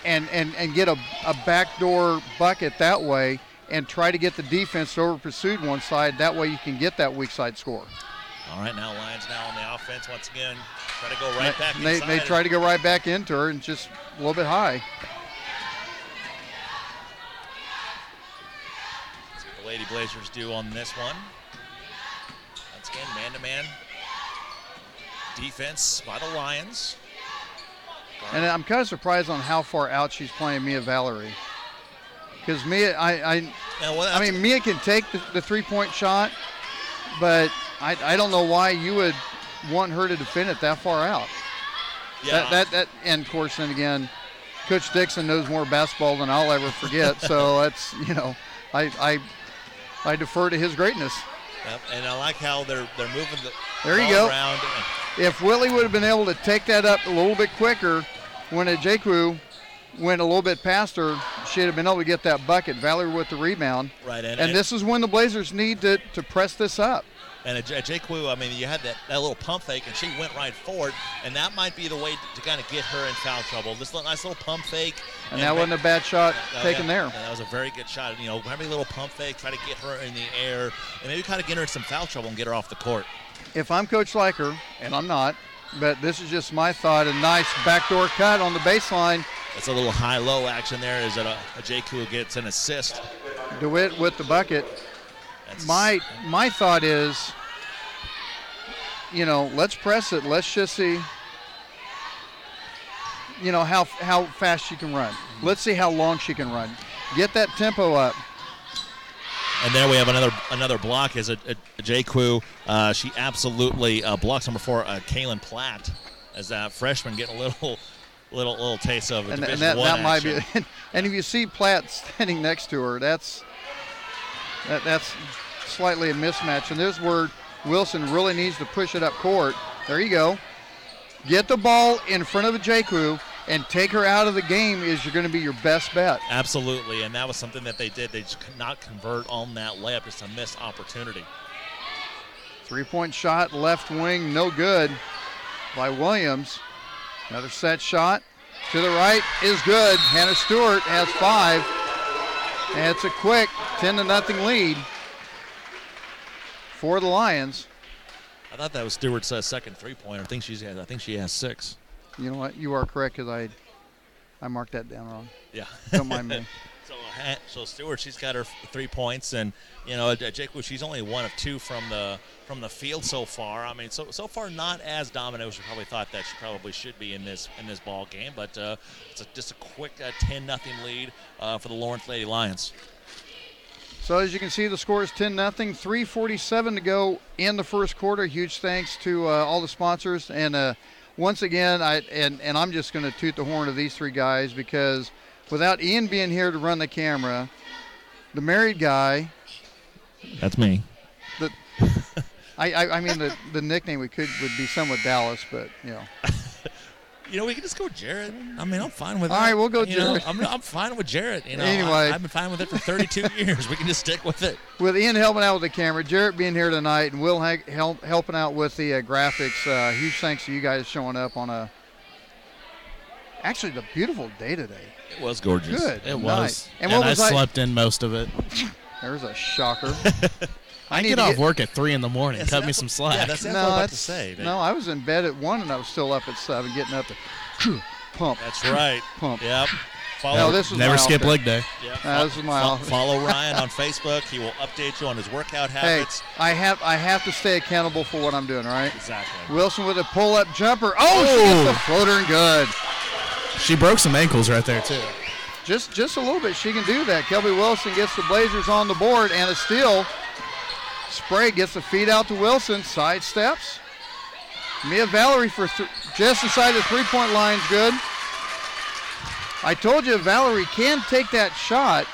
and get a backdoor bucket that way, and try to get the defense to over pursue one side. That way you can get that weak side score. All right, now Lions now on the offense once again. Try to go right back inside. They try to go right back into her and just a little bit high. See what the Lady Blazers do on this one. Once again, man-to-man defense by the Lions. And I'm kind of surprised on how far out she's playing Mia Valerie. Because Mia, I mean, Mia can take the three-point shot, but don't know why you would want her to defend it that far out. Yeah. That and of course, then again, Coach Dixon knows more basketball than I'll ever forget. So that's, I defer to his greatness. Yep, and I like how they're moving the there you ball go. around. If Willie would have been able to take that up a little bit quicker, when Ajaku went a little bit past her, she'd have been able to get that bucket. Valerie with the rebound. Right, and this is when the Blazers need to press this up. And Ajaku, I mean, you had that little pump fake, and she went right for it, and that might be the way to kind of get her in foul trouble. This nice little pump fake. And that wasn't a bad shot taken there. And that was a very good shot. Have a little pump fake, try to get her in the air, and maybe kind of get her in some foul trouble and get her off the court. If I'm Coach Liker, and I'm not, but this is just my thought, a nice backdoor cut on the baseline. That's a little high-low action there, is that Ajaku gets an assist. DeWitt with the bucket. My thought is, let's press it. Let's just see, how fast she can run. Let's see how long she can run. Get that tempo up. And there we have another block as Ajaku. She absolutely blocks number 4, Kaylin Platt, as that freshman getting a little taste of it. And that might be. And if you see Platt standing next to her, that's slightly a mismatch. And there's where Wilson really needs to push it up court. There you go. Get the ball in front of Ajaku and take her out of the game is going to be your best bet. Absolutely, and that was something that they did. They just could not convert on that layup. Just a missed opportunity. Three-point shot, left wing, no good by Williams. Another set shot to the right is good. Hannah Stewart has 5. And it's a quick 10-0 lead for the Lions. I thought that was Stewart's second three-pointer. I think she has 6. You know what? You are correct because I marked that down wrong. Yeah. Don't mind me. So Stewart, she's got her 3 points, and Ajaku, she's only 1 of 2 from the field so far. I mean, so far not as dominant as we probably thought that she probably should be in this ball game, but it's just a quick 10-0 lead for the Lawrence Lady Lions. So as you can see, the score is 10-0. 3:47 to go in the first quarter. Huge thanks to all the sponsors, and once again, I'm just going to toot the horn of these 3 guys because without Ian being here to run the camera, the married guy. That's me. I mean the nickname would be somewhat Dallas, but we can just go Jarrett. I mean, I'm fine with it. All right, we'll go Jarrett. I'm fine with Jarrett. Anyway. I've been fine with it for 32 years. We can just stick with it. With Ian helping out with the camera, Jarrett being here tonight, and Will helping out with the graphics. Huge thanks to you guys showing up on actually the beautiful day today. It was gorgeous. Good. It nice. was. And I slept in most of it. There's a shocker. I get off work at 3 in the morning. Cut me some slack. Yeah, that's what I was about to say. No, I was in bed at 1 and I was still up at 7 getting up to pump. That's right. Pump. Yep. No, this was Never skip leg day. Yep. This is my Follow Ryan on Facebook. He will update you on his workout habits. Hey, I have to stay accountable for what I'm doing, right? Exactly. Wilson with a pull-up jumper. Oh, she gets the floater and good. She broke some ankles right there, too. Just a little bit. She can do that. Kelby Wilson gets the Blazers on the board and a steal. Sprague gets the feed out to Wilson. Side steps. Mia Valerie for just inside the three-point line's good. I told you Valerie can take that shot.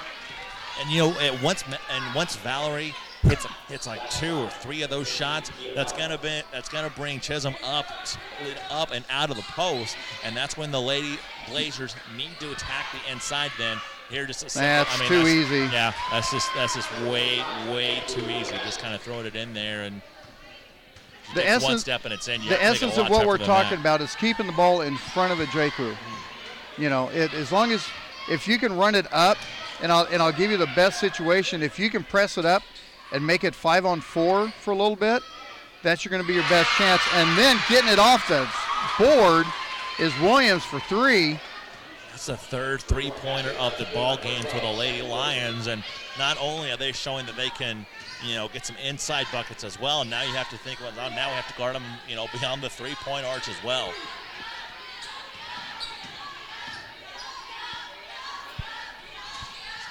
And once Valerie hits like 2 or 3 of those shots, that's gonna bring Chisholm up and out of the post, and that's when the Lady Blazers need to attack the inside. Then here, just a second. That's too easy. Yeah, that's just way too easy. Just kind of throwing it in there and. The essence, one step and it's in. The essence of what we're talking about is keeping the ball in front of a J-Crew. As long as if you can run it up, and I'll give you the best situation. If you can press it up and make it 5-on-4 for a little bit, that's going to be your best chance. And then getting it off the board is Williams for 3. That's the third three-pointer of the ball game for the Lady Lions, and not only are they showing that they can, get some inside buckets as well. Now you have to think, well, now we have to guard them, beyond the three-point arch as well.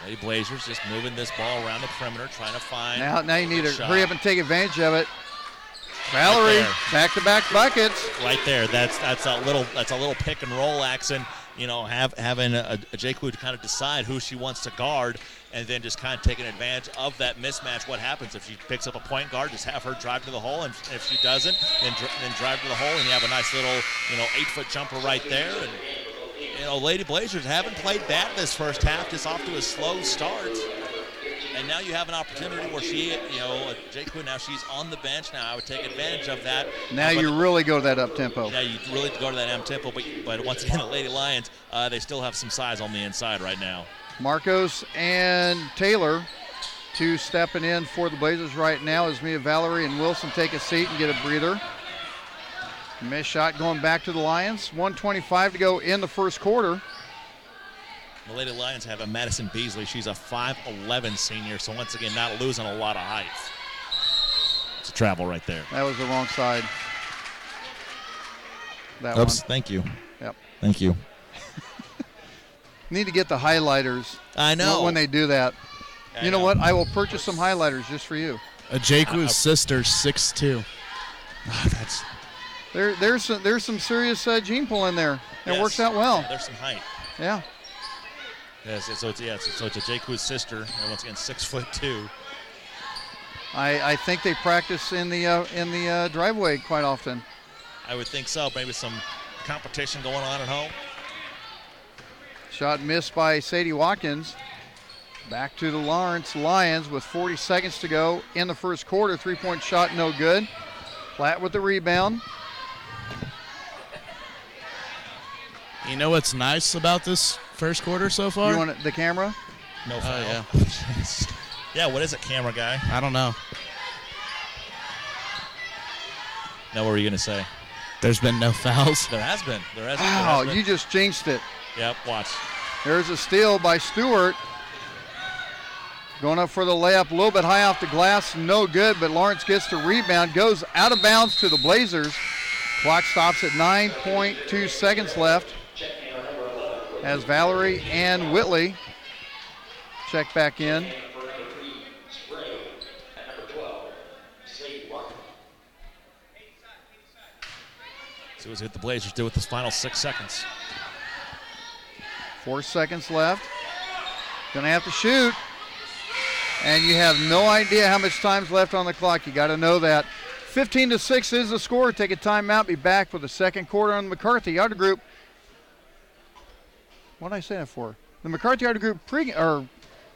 Lady Blazers just moving this ball around the perimeter, trying to find. Now you need to hurry up and take advantage of it. Valerie, right back-to-back buckets. Right there. That's a little pick and roll action. Having a J. Crew to kind of decide who she wants to guard, and then just kind of taking advantage of that mismatch. What happens if she picks up a point guard? Just have her drive to the hole, and if she doesn't, then drive to the hole, and you have a nice little 8-foot jumper right there. And Lady Blazers haven't played bad this first half, just off to a slow start. And now you have an opportunity where she, J. Crew, now she's on the bench. Now I would take advantage of that. Now you really go to that up-tempo. Yeah, you really go to that up-tempo. But once again, the Lady Lions, they still have some size on the inside right now. Marcos and Taylor, 2 stepping in for the Blazers right now as Mia Valerie and Wilson take a seat and get a breather. Missed shot going back to the Lions. 1:25 to go in the first quarter. The Lady Lions have a Madison Beasley. She's a 5'11" senior, so once again, not losing a lot of height. It's a travel right there. That was the wrong side. That Oops, one. Thank you. Yep. Thank you. Need to get the highlighters. I know. When they do that. You know what? I will purchase some highlighters just for you. A J. Crew's sister, 6'2". That's. There's some serious gene pull in there. It works out well. Yeah, there's some height. Yeah. Yes, so it's a J. Crew's sister, and once again 6'2". I think they practice in the driveway quite often. I would think so. Maybe some competition going on at home. Shot missed by Sadie Watkins. Back to the Lawrence Lions with 40 seconds to go in the first quarter. 3-point shot, no good. Platt with the rebound. You know what's nice about this first quarter so far? You want the camera? No foul. Yeah. Yeah, what is it, camera guy? I don't know. Now, what were you going to say? There's been no fouls. There has been. Wow, you just jinxed it. Yep, watch. There's a steal by Stewart. Going up for the layup, a little bit high off the glass, no good, but Lawrence gets the rebound, goes out of bounds to the Blazers. Clock stops at 9.2 seconds left as Valerie and Whitley check back in. See what the Blazers do with this final 6 seconds. 4 seconds left. Gonna have to shoot. And you have no idea how much time's left on the clock. You got to know that. 15-6 is the score. Take a timeout. Be back for the second quarter on the McCarthy Auto Group. What did I say that for? The McCarthy Auto Group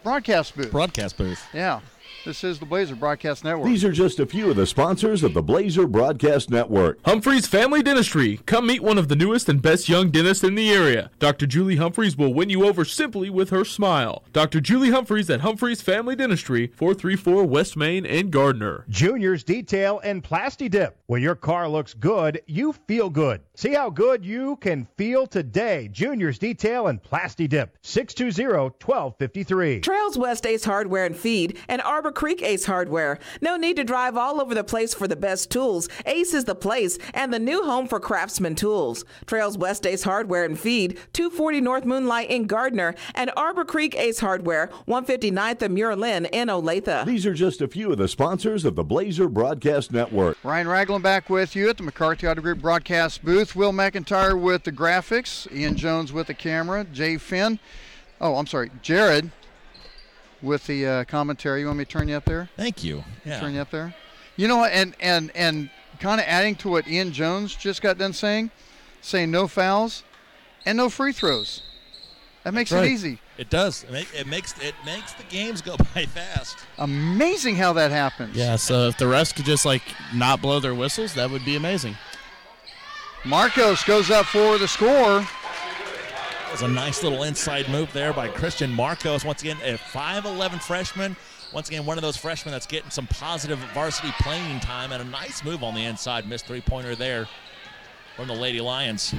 broadcast booth. Broadcast booth. Yeah. This is the Blazer Broadcast Network. These are just a few of the sponsors of the Blazer Broadcast Network. Humphreys Family Dentistry. Come meet one of the newest and best young dentists in the area. Dr. Julie Humphreys will win you over simply with her smile. Dr. Julie Humphreys at Humphreys Family Dentistry, 434 West Main in Gardner. Junior's Detail and Plasti Dip. When your car looks good, you feel good. See how good you can feel today. Junior's Detail and Plasti Dip. 620-1253. Trails West Ace Hardware and Feed and Arbor Creek Ace Hardware. No need to drive all over the place for the best tools. Ace is the place and the new home for Craftsman tools. Trails West Ace Hardware and Feed, 240 North Moonlight in Gardner, and Arbor Creek Ace Hardware, 159th and Muir Lynn in Olathe. These are just a few of the sponsors of the Blazer Broadcast Network. Ryan Ragland back with you at the McCarthy Auto Group broadcast booth. Will McIntyre with the graphics. Ian Jones with the camera. Jay Finn. Jared with the commentary. You want me to turn you up there? Thank you. Yeah. Turn you up there. You know, and kind of adding to what Ian Jones just got done saying no fouls and no free throws. That makes it easy. It does. It makes the games go by fast. Amazing how that happens. Yeah, so if the refs could just, not blow their whistles, that would be amazing. Marcos goes up for the score. It was a nice little inside move there by Christian Marcos. Once again, a 5'11 freshman. Once again, one of those freshmen that's getting some positive varsity playing time, and a nice move on the inside. Missed three-pointer there from the Lady Lions.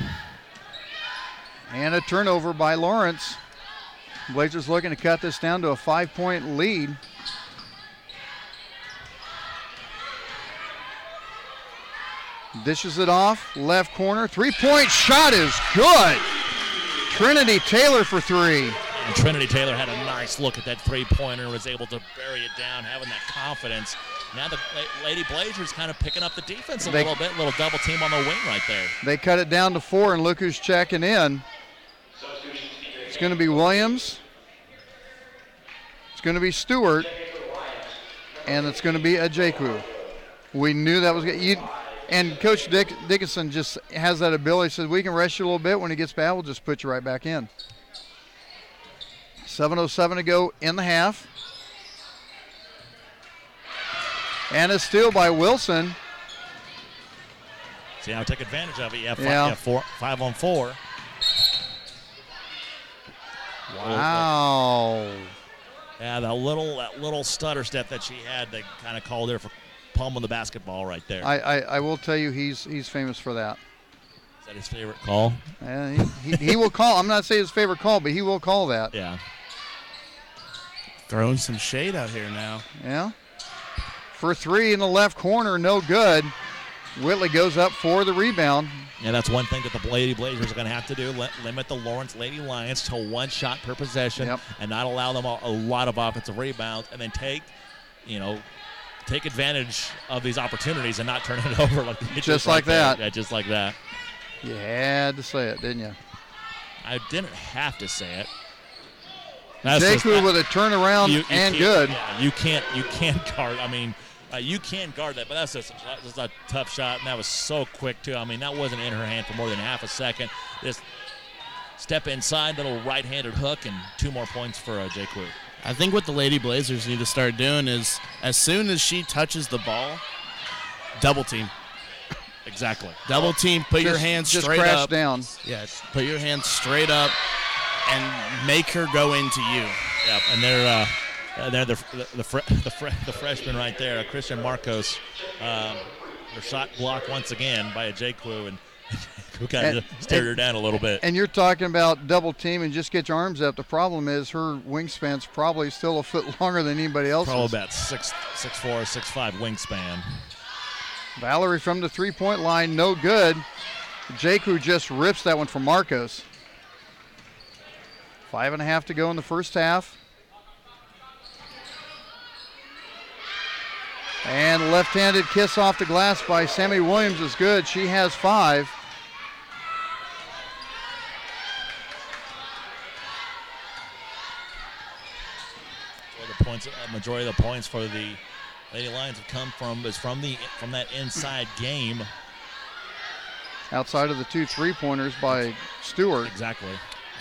And a turnover by Lawrence. Blazers looking to cut this down to a 5-point lead. Dishes it off, left corner, three-point shot is good. Trinity Taylor for three. And Trinity Taylor had a nice look at that three-pointer and was able to bury it down, having that confidence. Now the Lady Blazers kind of picking up the defense a little bit, little double team on the wing right there. They cut it down to 4, and look who's checking in. It's going to be Williams. It's going to be Stewart. And it's going to be Ajeku. We knew that was good. And Coach Dickinson just has that ability. He says, we can rest you a little bit. When it gets bad, we'll just put you right back in. 7:07 to go in the half. And a steal by Wilson. See how I took advantage of it. Yeah, 5 on 4. Wow. Yeah, that little stutter step that she had, they kind of called her for pummeling the basketball right there. I will tell you, he's famous for that. Is that his favorite call? He will call. I'm not saying his favorite call, but he will call that. Yeah. Throwing some shade out here now. Yeah. For three in the left corner, no good. Whitley goes up for the rebound. Yeah, that's one thing that the Lady Blazers are going to have to do, limit the Lawrence Lady Lions to one shot per possession and not allow them a lot of offensive rebounds, and then take advantage of these opportunities and not turn it over like they just like that. Yeah, just like that. You had to say it, didn't you? I didn't have to say it. Jaku with a turnaround good. Yeah, you can't guard. I mean, you can guard that, but that's just a tough shot, and that was so quick too. I mean, that wasn't in her hand for more than half a second. Just step inside, little right-handed hook, and 2 more points for Jaku. I think what the Lady Blazers need to start doing is, as soon as she touches the ball, double team. Exactly. Double team. Put your hands straight crash up. Down. Yeah. Put your hands straight up and make her go into you. Yep. And they're the freshman right there, Christian Marcos. Her shot blocked once again by Jaku, and who kind of stared her down a little bit. And you're talking about double team and just get your arms up. The problem is her wingspan's probably still a foot longer than anybody else's. Probably about 6'4", 6'5" wingspan. Valerie from the three-point line, no good. Jaku just rips that one from Marcos. 5.5 to go in the first half. And left-handed kiss off the glass by Sammy Williams is good. She has 5. Majority of the points for the Lady Lions have come from that inside game. Outside of the 2 3-pointers by Stewart. Exactly.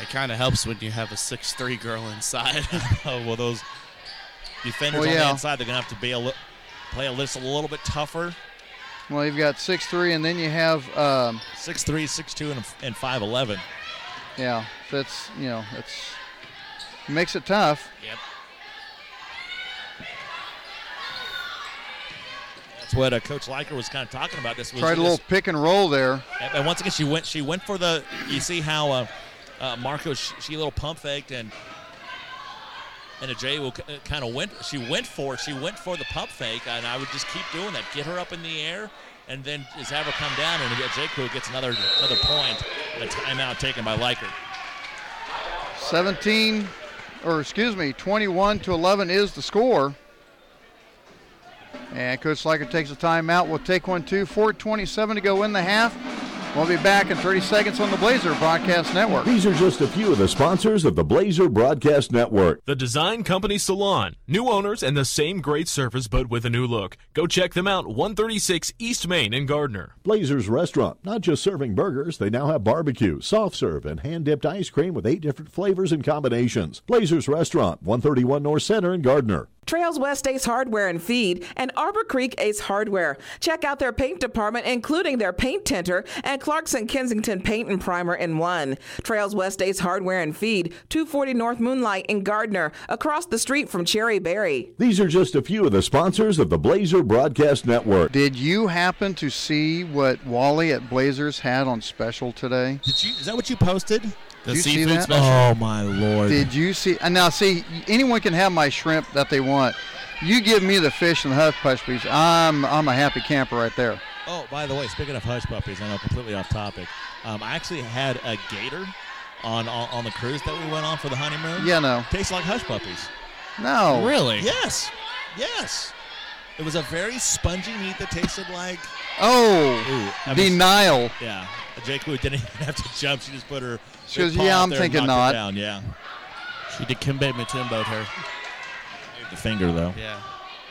It kind of helps when you have a 6'3" girl inside. Well, those defenders on the inside, they're going to have to play a little bit tougher. Well, you've got 6'3", and then you have 6'3", 6'2", and 5'11". Yeah, that's makes it tough. Yep. That's what Coach Leiker was kind of talking about. This was tried a little pick and roll there. And once again, she went for the. You see how Marco she a little pump faked and Ajay will kind of went. She went for the pump fake, and I would just keep doing that. Get her up in the air, and then just have her come down, and Ajay gets another point. A timeout taken by Leiker. 21-11 is the score. And Coach Leiker takes a timeout. We'll take one too. 4:27 to go in the half. We'll be back in 30 seconds on the Blazer Broadcast Network. These are just a few of the sponsors of the Blazer Broadcast Network. The Design Company Salon. New owners and the same great service, but with a new look. Go check them out, 136 East Main in Gardner. Blazers Restaurant. Not just serving burgers, they now have barbecue, soft serve, and hand-dipped ice cream with 8 different flavors and combinations. Blazers Restaurant, 131 North Center in Gardner. Trails West Ace Hardware and Feed, and Arbor Creek Ace Hardware. Check out their paint department, including their paint tinter and Clarkson Kensington Paint and Primer in one. Trails West Ace Hardware and Feed, 240 North Moonlight in Gardner, across the street from Cherry Berry. These are just a few of the sponsors of the Blazer Broadcast Network. Did you happen to see what Wally at Blazers had on special today? Is that what you posted? Did you see that? Special? Oh, my Lord. Did you see? And now, see, anyone can have my shrimp that they want. You give me the fish and the hush puppies, I'm a happy camper right there. Oh, by the way, speaking of hush puppies, I know completely off topic. I actually had a gator on the cruise that we went on for the honeymoon. Yeah, no. Tastes like hush puppies. No. Really? Yes. It was a very spongy meat that tasted like... denial. Yeah. Jake Wu didn't even have to jump. She just put her... She goes, yeah, I'm thinking not. Down. Yeah. She did Kimbe Mutombo'd her. The finger, though. Yeah.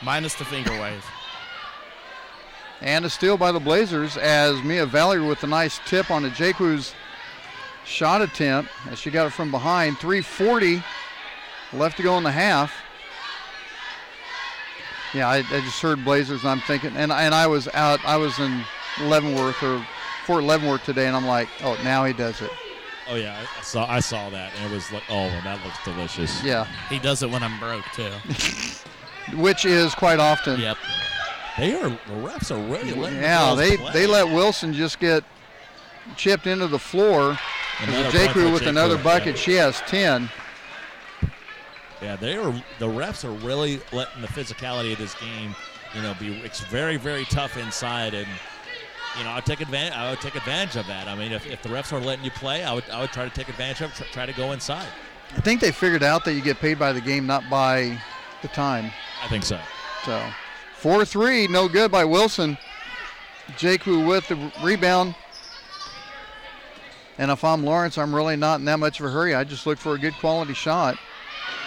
Minus the finger wave. And a steal by the Blazers as Mia Valerie with a nice tip on Ajayku's shot attempt as she got it from behind. 3:40 left to go in the half. Yeah, I just heard Blazers, and I'm thinking, and I was in Leavenworth or Fort Leavenworth today, and I'm like, oh, now he does it. Oh, yeah, I saw that, and it was like, oh, that looks delicious. Yeah. He does it when I'm broke, too. Which is quite often. Yep. The refs are really letting they let Wilson just get chipped into the floor. Ajayku with another bucket. Yeah. She has 10. Yeah, the refs are really letting the physicality of this game, it's very, very tough inside, and I would take advantage of that. I mean, if the refs are letting you play, I would try to take advantage of it, try to go inside. I think they figured out that you get paid by the game, not by the time. I think so. So 4-3, no good by Wilson. Ajayku with the rebound. And if I'm Lawrence, I'm really not in that much of a hurry. I just look for a good quality shot.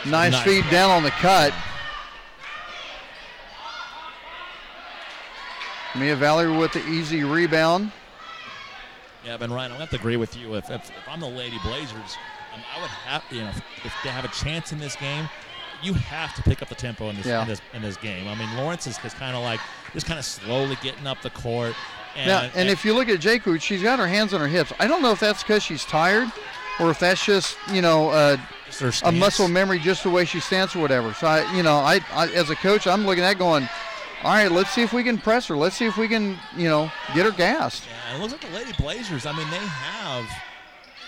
Nice feed down on the cut. Mia Valerie with the easy rebound. Yeah, Ben Ryan, I have to agree with you. If I'm the Lady Blazers, I would have, if they have a chance in this game, you have to pick up the tempo in this game. I mean, Lawrence is kind of like just kind of slowly getting up the court. And if you look at Ajayku, she's got her hands on her hips. I don't know if that's because she's tired or if that's just, a muscle memory, just the way she stands or whatever. So, I as a coach, I'm looking at going, all right, let's see if we can press her. Let's see if we can, get her gassed. Yeah, it looks like the Lady Blazers, I mean, they have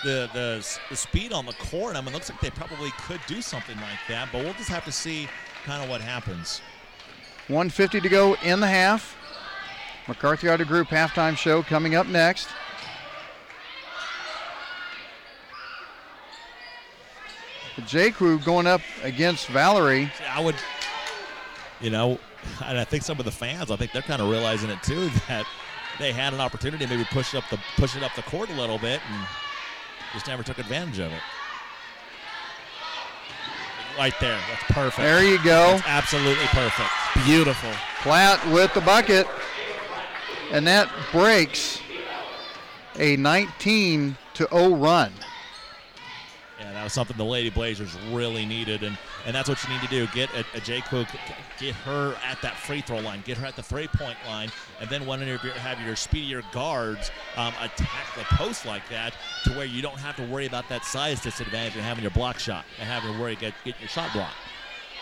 the speed on the court. I mean, it looks like they probably could do something like that, but we'll just have to see kind of what happens. 1:50 to go in the half. McCarthy Auto Group halftime show coming up next. Ajayku going up against Valerie. I would, and I think some of the fans, I think they're kind of realizing it too, that they had an opportunity to maybe push it up the court a little bit and just never took advantage of it. Right there. That's perfect. There you go. That's absolutely perfect. Beautiful. Platt with the bucket. And that breaks a 19-0 run. Yeah, that was something the Lady Blazers really needed. And and that's what you need to do. Get a J. Cook, get her at that free throw line, get her at the 3-point line, and then when you have your speedier guards attack the post like that, to where you don't have to worry about that size disadvantage of having your block shot and having to worry get your shot blocked.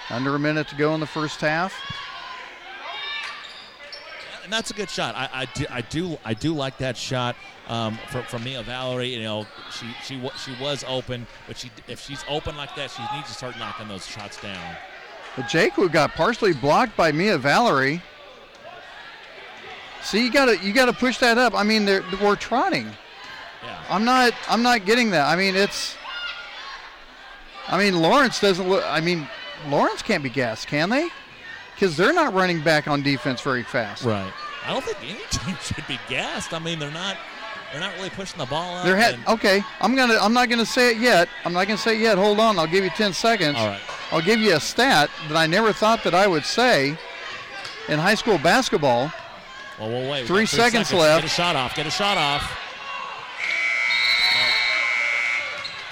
Under a minute to go in the first half. And that's a good shot. I do like that shot from Mia Valerie. You know, she was open, but if she's open like that, she needs to start knocking those shots down. But Jake, who got partially blocked by Mia Valerie. See, you gotta push that up. I mean, we're trotting. Yeah. I'm not getting that. I mean, Lawrence doesn't look. I mean, Lawrence can't be gassed, can they? Because they're not running back on defense very fast. Right. I don't think any team should be gassed. I mean, they're not really pushing the ball out. Okay. I'm not gonna say it yet. I'm not gonna say it yet. Hold on. I'll give you 10 seconds. All right. I'll give you a stat that I never thought that I would say in high school basketball. Well, we'll wait. 3 seconds left. Get a shot off.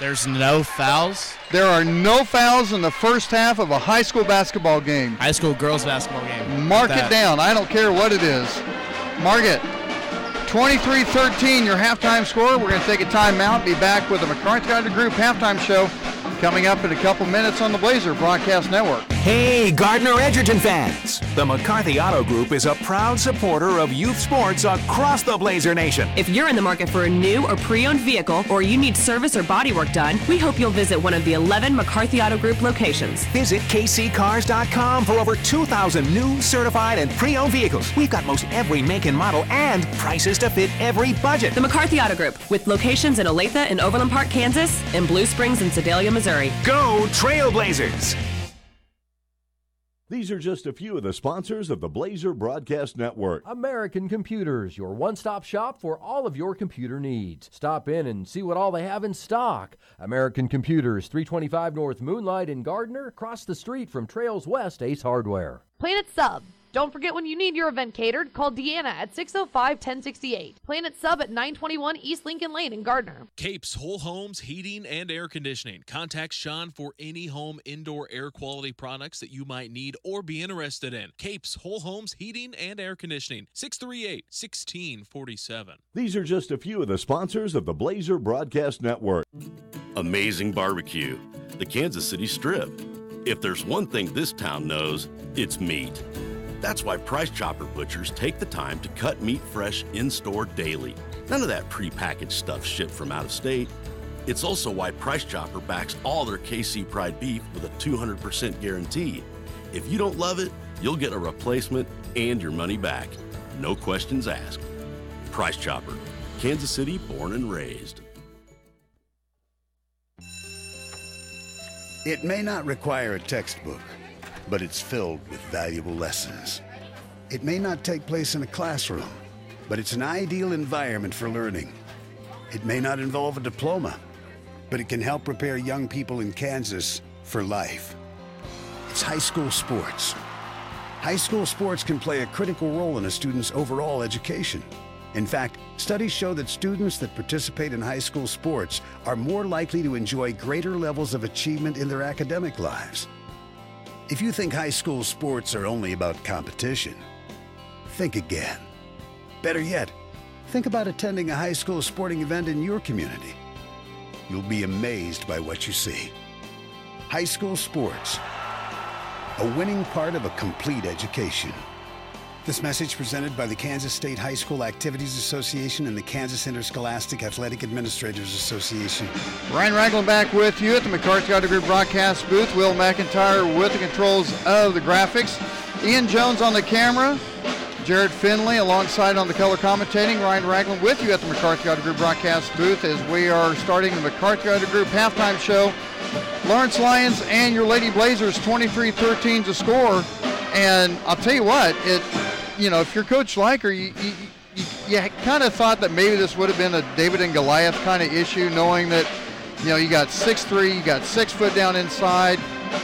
There's no fouls. There are no fouls in the first half of a high school basketball game. High school girls basketball game. Mark it down. I don't care what it is. Mark it. 23-13, your halftime score. We're going to take a timeout. Be back with the McCarthy Auto Group halftime show coming up in a couple minutes on the Blazer Broadcast Network. Hey, Gardner Edgerton fans! The McCarthy Auto Group is a proud supporter of youth sports across the Blazer Nation. If you're in the market for a new or pre-owned vehicle, or you need service or body work done, we hope you'll visit one of the 11 McCarthy Auto Group locations. Visit kccars.com for over 2,000 new, certified, and pre-owned vehicles. We've got most every make and model and prices to fit every budget. The McCarthy Auto Group, with locations in Olathe and Overland Park, Kansas, and Blue Springs and Sedalia, Missouri. Go Trailblazers! These are just a few of the sponsors of the Blazer Broadcast Network. American Computers, your one-stop shop for all of your computer needs. Stop in and see what all they have in stock. American Computers, 325 North Moonlight in Gardner, across the street from Trails West Ace Hardware. Planet Sub. Don't forget, when you need your event catered, call Deanna at 605-1068. Planet Sub at 921 East Lincoln Lane in Gardner. Capes Whole Homes Heating and Air Conditioning. Contact Sean for any home indoor air quality products that you might need or be interested in. Capes Whole Homes Heating and Air Conditioning. 638-1647. These are just a few of the sponsors of the Blazer Broadcast Network. Amazing barbecue. The Kansas City Strip. If there's one thing this town knows, it's meat. That's why Price Chopper Butchers take the time to cut meat fresh in-store daily. None of that prepackaged stuff shipped from out of state. It's also why Price Chopper backs all their KC Pride beef with a 200% guarantee. If you don't love it, you'll get a replacement and your money back. No questions asked. Price Chopper, Kansas City born and raised. It may not require a textbook, but it's filled with valuable lessons. It may not take place in a classroom, but it's an ideal environment for learning. It may not involve a diploma, but it can help prepare young people in Kansas for life. It's high school sports. High school sports can play a critical role in a student's overall education. In fact, studies show that students that participate in high school sports are more likely to enjoy greater levels of achievement in their academic lives. If you think high school sports are only about competition, think again. Better yet, think about attending a high school sporting event in your community. You'll be amazed by what you see. High school sports, a winning part of a complete education. This message presented by the Kansas State High School Activities Association and the Kansas Interscholastic Athletic Administrators Association. Ryan Ragland back with you at the McCarthy Auto Group broadcast booth. Will McIntyre with the controls of the graphics. Ian Jones on the camera. Jared Finley alongside on the color commentating. Ryan Ragland with you at the McCarthy Auto Group broadcast booth as we are starting the McCarthy Auto Group halftime show. Lawrence Lions and your Lady Blazers 23-13 to score. And I'll tell you what, if you're Coach Leiker, you kind of thought that maybe this would have been a David and Goliath kind of issue, knowing that, you got 6'3", you got 6 foot down inside.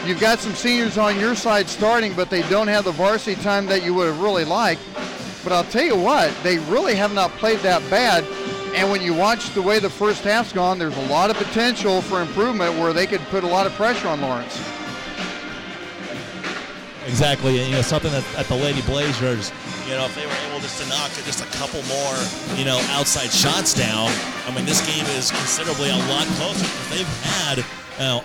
You've got some seniors on your side starting, but they don't have the varsity time that you would have really liked. But I'll tell you what, they really have not played that bad. And when you watch the way the first half's gone, there's a lot of potential for improvement where they could put a lot of pressure on Lawrence. Exactly, and something that at the Lady Blazers, if they were able just to knock just a couple more, outside shots down, I mean, this game is considerably a lot closer because they've had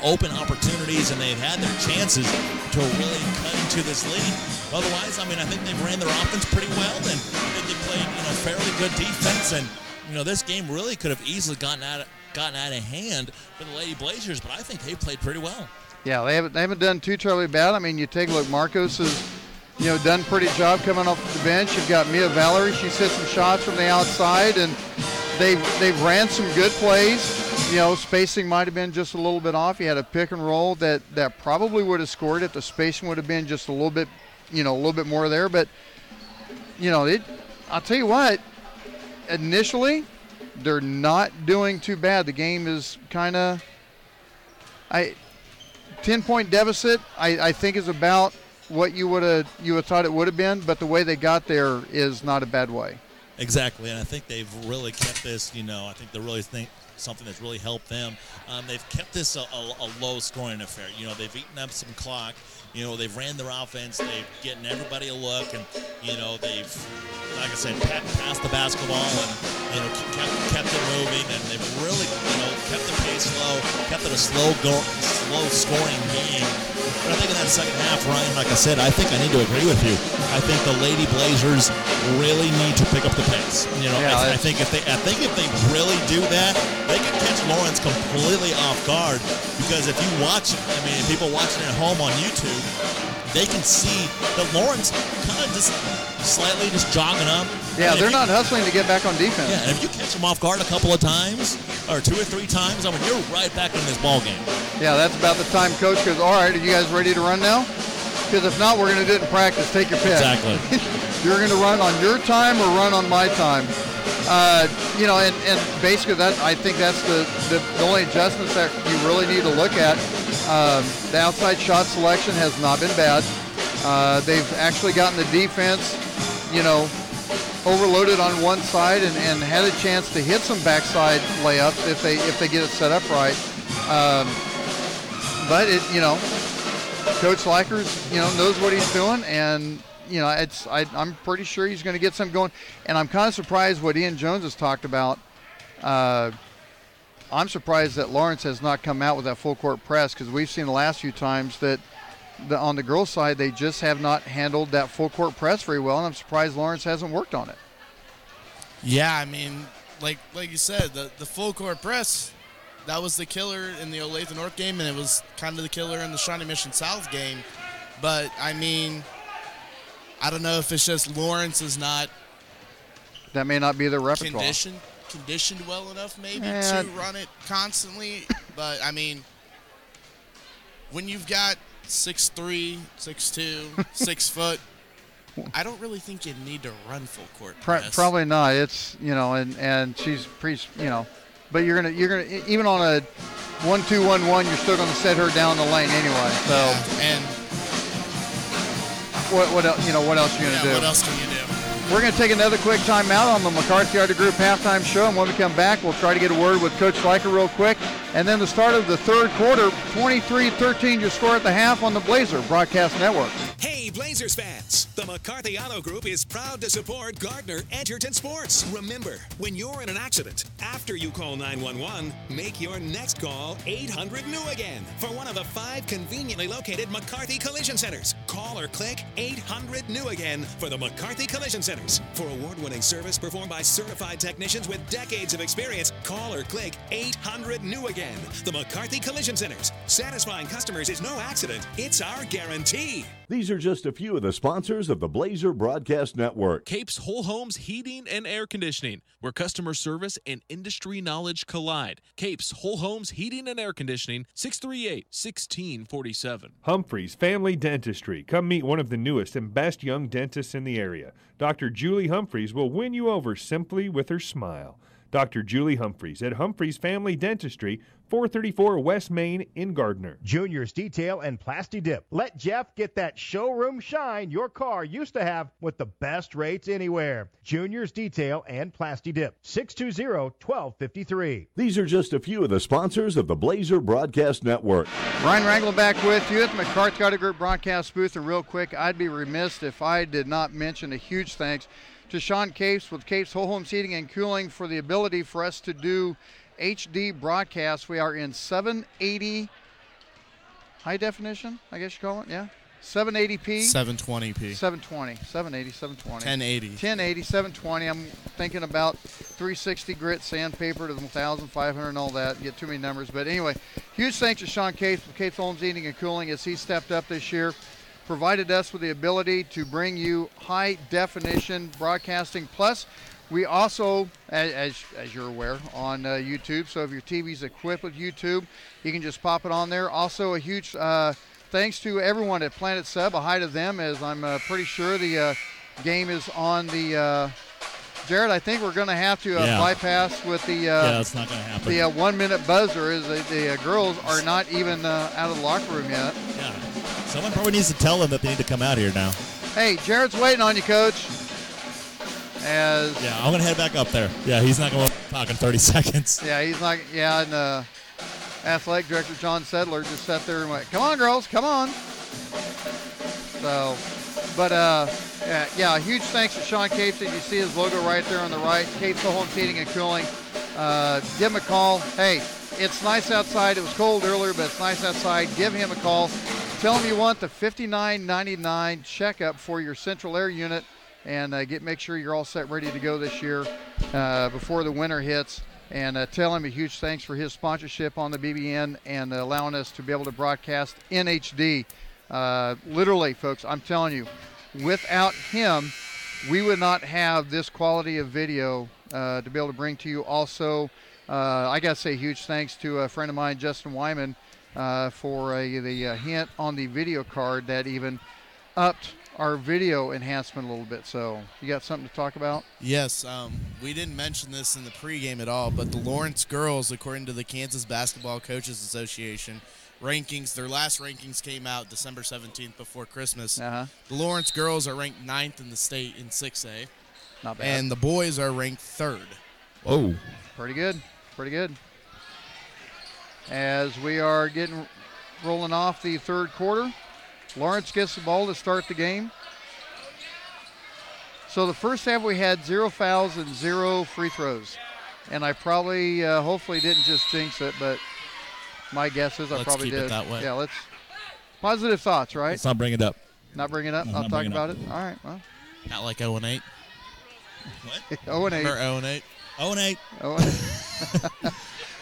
open opportunities and they've had their chances to really cut into this lead. Otherwise, I mean, I think they've ran their offense pretty well, and I think they played, fairly good defense, and this game really could have easily gotten out of hand for the Lady Blazers, but I think they played pretty well. Yeah, they haven't done too terribly bad. I mean, you take a look. Marcos has, done a pretty job coming off the bench. You've got Mia Valerie. She's hit some shots from the outside, and they've ran some good plays. Spacing might have been just a little bit off. You had a pick and roll that probably would have scored if the spacing would have been just a little bit, a little bit more there. But, I'll tell you what, initially, they're not doing too bad. The game is kind of, 10-point deficit, I think, is about what you would have thought it would have been, but the way they got there is not a bad way. Exactly, and I think they've really kept this, I think they really think something that's really helped them. They've kept this a low-scoring affair. They've eaten up some clock. They've ran their offense. They've given everybody a look, and they've, like I said, passed the basketball and kept it moving, and they've really kept the pace low, kept it a slow-scoring game. But I think in that second half, Ryan, like I said, I think I need to agree with you. I think the Lady Blazers really need to pick up the pace. I think if they really do that, they can catch Lawrence completely off guard. Because if you watch, people watching at home on YouTube, they can see that Lawrence kind of just slightly just jogging up. Yeah, they're not hustling to get back on defense. Yeah, and if you catch them off guard a couple of times, or 2 or 3 times, you're right back in this ball game. Yeah, that's about the time Coach goes, all right, are you guys ready to run now? Because if not, we're going to do it in practice. Take your pick. Exactly. You're going to run on your time or run on my time. And basically I think that's the only adjustments that you really need to look at. The outside shot selection has not been bad. They've actually gotten the defense, overloaded on one side and had a chance to hit some backside layups if they get it set up right. But Coach Likers, knows what he's doing, and I'm pretty sure he's going to get something going. And I'm kind of surprised what Ian Jones has talked about. I'm surprised that Lawrence has not come out with that full court press, because we've seen the last few times that on the girls' side they just have not handled that full court press very well, and I'm surprised Lawrence hasn't worked on it. Yeah, like you said, the full court press, that was the killer in the Olathe North game, and it was kind of the killer in the Shawnee Mission South game. But I don't know if it's just Lawrence is not. That may not be their repertoire. Conditioned well enough maybe to run it constantly. But when you've got 6'3", 6'2", 6 foot, I don't really think you need to run full court press. Probably not. It's and she's pretty but you're gonna even on a 1-2-1-1, you're still gonna set her down the lane anyway. So and what else? What else are you gonna do? What else can you do? We're going to take another quick timeout on the McCarthy Auto Group halftime show, and when we come back, we'll try to get a word with Coach Liker real quick. And then the start of the third quarter, 23-13 your score at the half on the Blazer Broadcast Network. Hey, Blazers fans! The McCarthy Auto Group is proud to support Gardner Edgerton Sports. Remember, when you're in an accident, after you call 911, make your next call 800-NEW-AGAIN for one of the 5 conveniently located McCarthy Collision Centers. Call or click 800-NEW-AGAIN for the McCarthy Collision Centers. For award-winning service performed by certified technicians with decades of experience, call or click 800-NEW-AGAIN. The McCarthy Collision Centers. Satisfying customers is no accident. It's our guarantee. These are just a few of the sponsors of the Blazer Broadcast Network. Capes Whole Homes Heating and Air Conditioning, where customer service and industry knowledge collide. Capes Whole Homes Heating and Air Conditioning, 638-1647. Humphreys Family Dentistry. Come meet one of the newest and best young dentists in the area. Dr. Julie Humphreys will win you over simply with her smile. Dr. Julie Humphreys at Humphreys Family Dentistry, 434 West Main in Gardner. Junior's Detail and Plasti Dip. Let Jeff get that showroom shine your car used to have with the best rates anywhere. Junior's Detail and Plasti Dip. 620-1253. These are just a few of the sponsors of the Blazer Broadcast Network. Ryan Wrangler back with you at the McCarthy Auto Group broadcast booth. And real quick, I'd be remiss if I did not mention a huge thanks to Sean Capes with Capes Whole Home Heating and Cooling for the ability for us to do HD broadcasts. We are in 780 high definition, I guess you call it, yeah? 780p? 720p. 720. 780, 720. 1080. 1080, 720. I'm thinking about 360 grit, sandpaper to 1,500 and all that. Get too many numbers. But anyway, huge thanks to Sean Capes with Capes Home Heating and Cooling as he stepped up this year. Provided us with the ability to bring you high definition broadcasting. Plus, we also, as you're aware, on YouTube. So if your TV's equipped with YouTube, you can just pop it on there. Also, a huge thanks to everyone at Planet Sub. A hi to them, as I'm pretty sure the game is on the. Jared, I think we're going to have to bypass with the. That's not going to happen. The 1 minute buzzer is the girls are not even out of the locker room yet. Yeah. Someone probably needs to tell them that they need to come out here now. Hey, Jared's waiting on you, Coach. I'm going to head back up there. Yeah, he's not going to talk in 30 seconds. Yeah, he's not. Yeah, and athletic director John Sedler just sat there and went, "Come on, girls, come on." So, but a huge thanks to Sean Capes. You see his logo right there on the right. Capes Home Heating and Cooling. Give him a call. Hey, it's nice outside. It was cold earlier, but it's nice outside. Give him a call. Tell him you want the $59.99 checkup for your central air unit, and make sure you're all set, ready to go this year before the winter hits. And tell him a huge thanks for his sponsorship on the BBN and allowing us to be able to broadcast in HD. Literally, folks, I'm telling you, without him, we would not have this quality of video to be able to bring to you. Also, I got to say huge thanks to a friend of mine, Justin Wyman, for the hint on the video card that even upped our video enhancement a little bit. So you got something to talk about? Yes, we didn't mention this in the pregame at all, but the Lawrence girls, according to the Kansas Basketball Coaches Association rankings, their last rankings came out December 17th before Christmas. The Lawrence girls are ranked 9th in the state in 6A. Not bad. And the boys are ranked 3rd. Whoa. Pretty good. Pretty good. As we are rolling off the third quarter, Lawrence gets the ball to start the game. So the first half we had 0 fouls and 0 free throws. And I probably, hopefully didn't just jinx it, but my guess is I probably did. Let's keep it that way. Yeah, let's. Positive thoughts, right? Let's not bring it up. Not bring it up? Not talk about it? All right, well. Not like 0-8. What? 0-8. Or 0-8. 0-8. 0-8.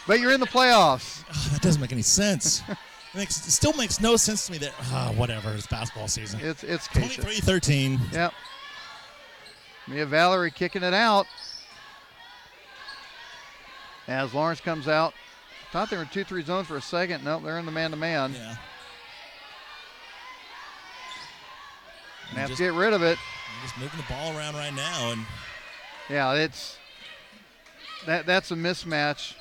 But you're in the playoffs. Oh, that doesn't make any sense. It still makes no sense to me that, whatever, it's basketball season. It's 23-13. Yep. Mia Valerie kicking it out. As Lawrence comes out. Thought they were in 2-3 zone for a second. Nope, they're in the man-to-man. Yeah. They have to get rid of it. Just moving the ball around right now. And yeah, that's a mismatch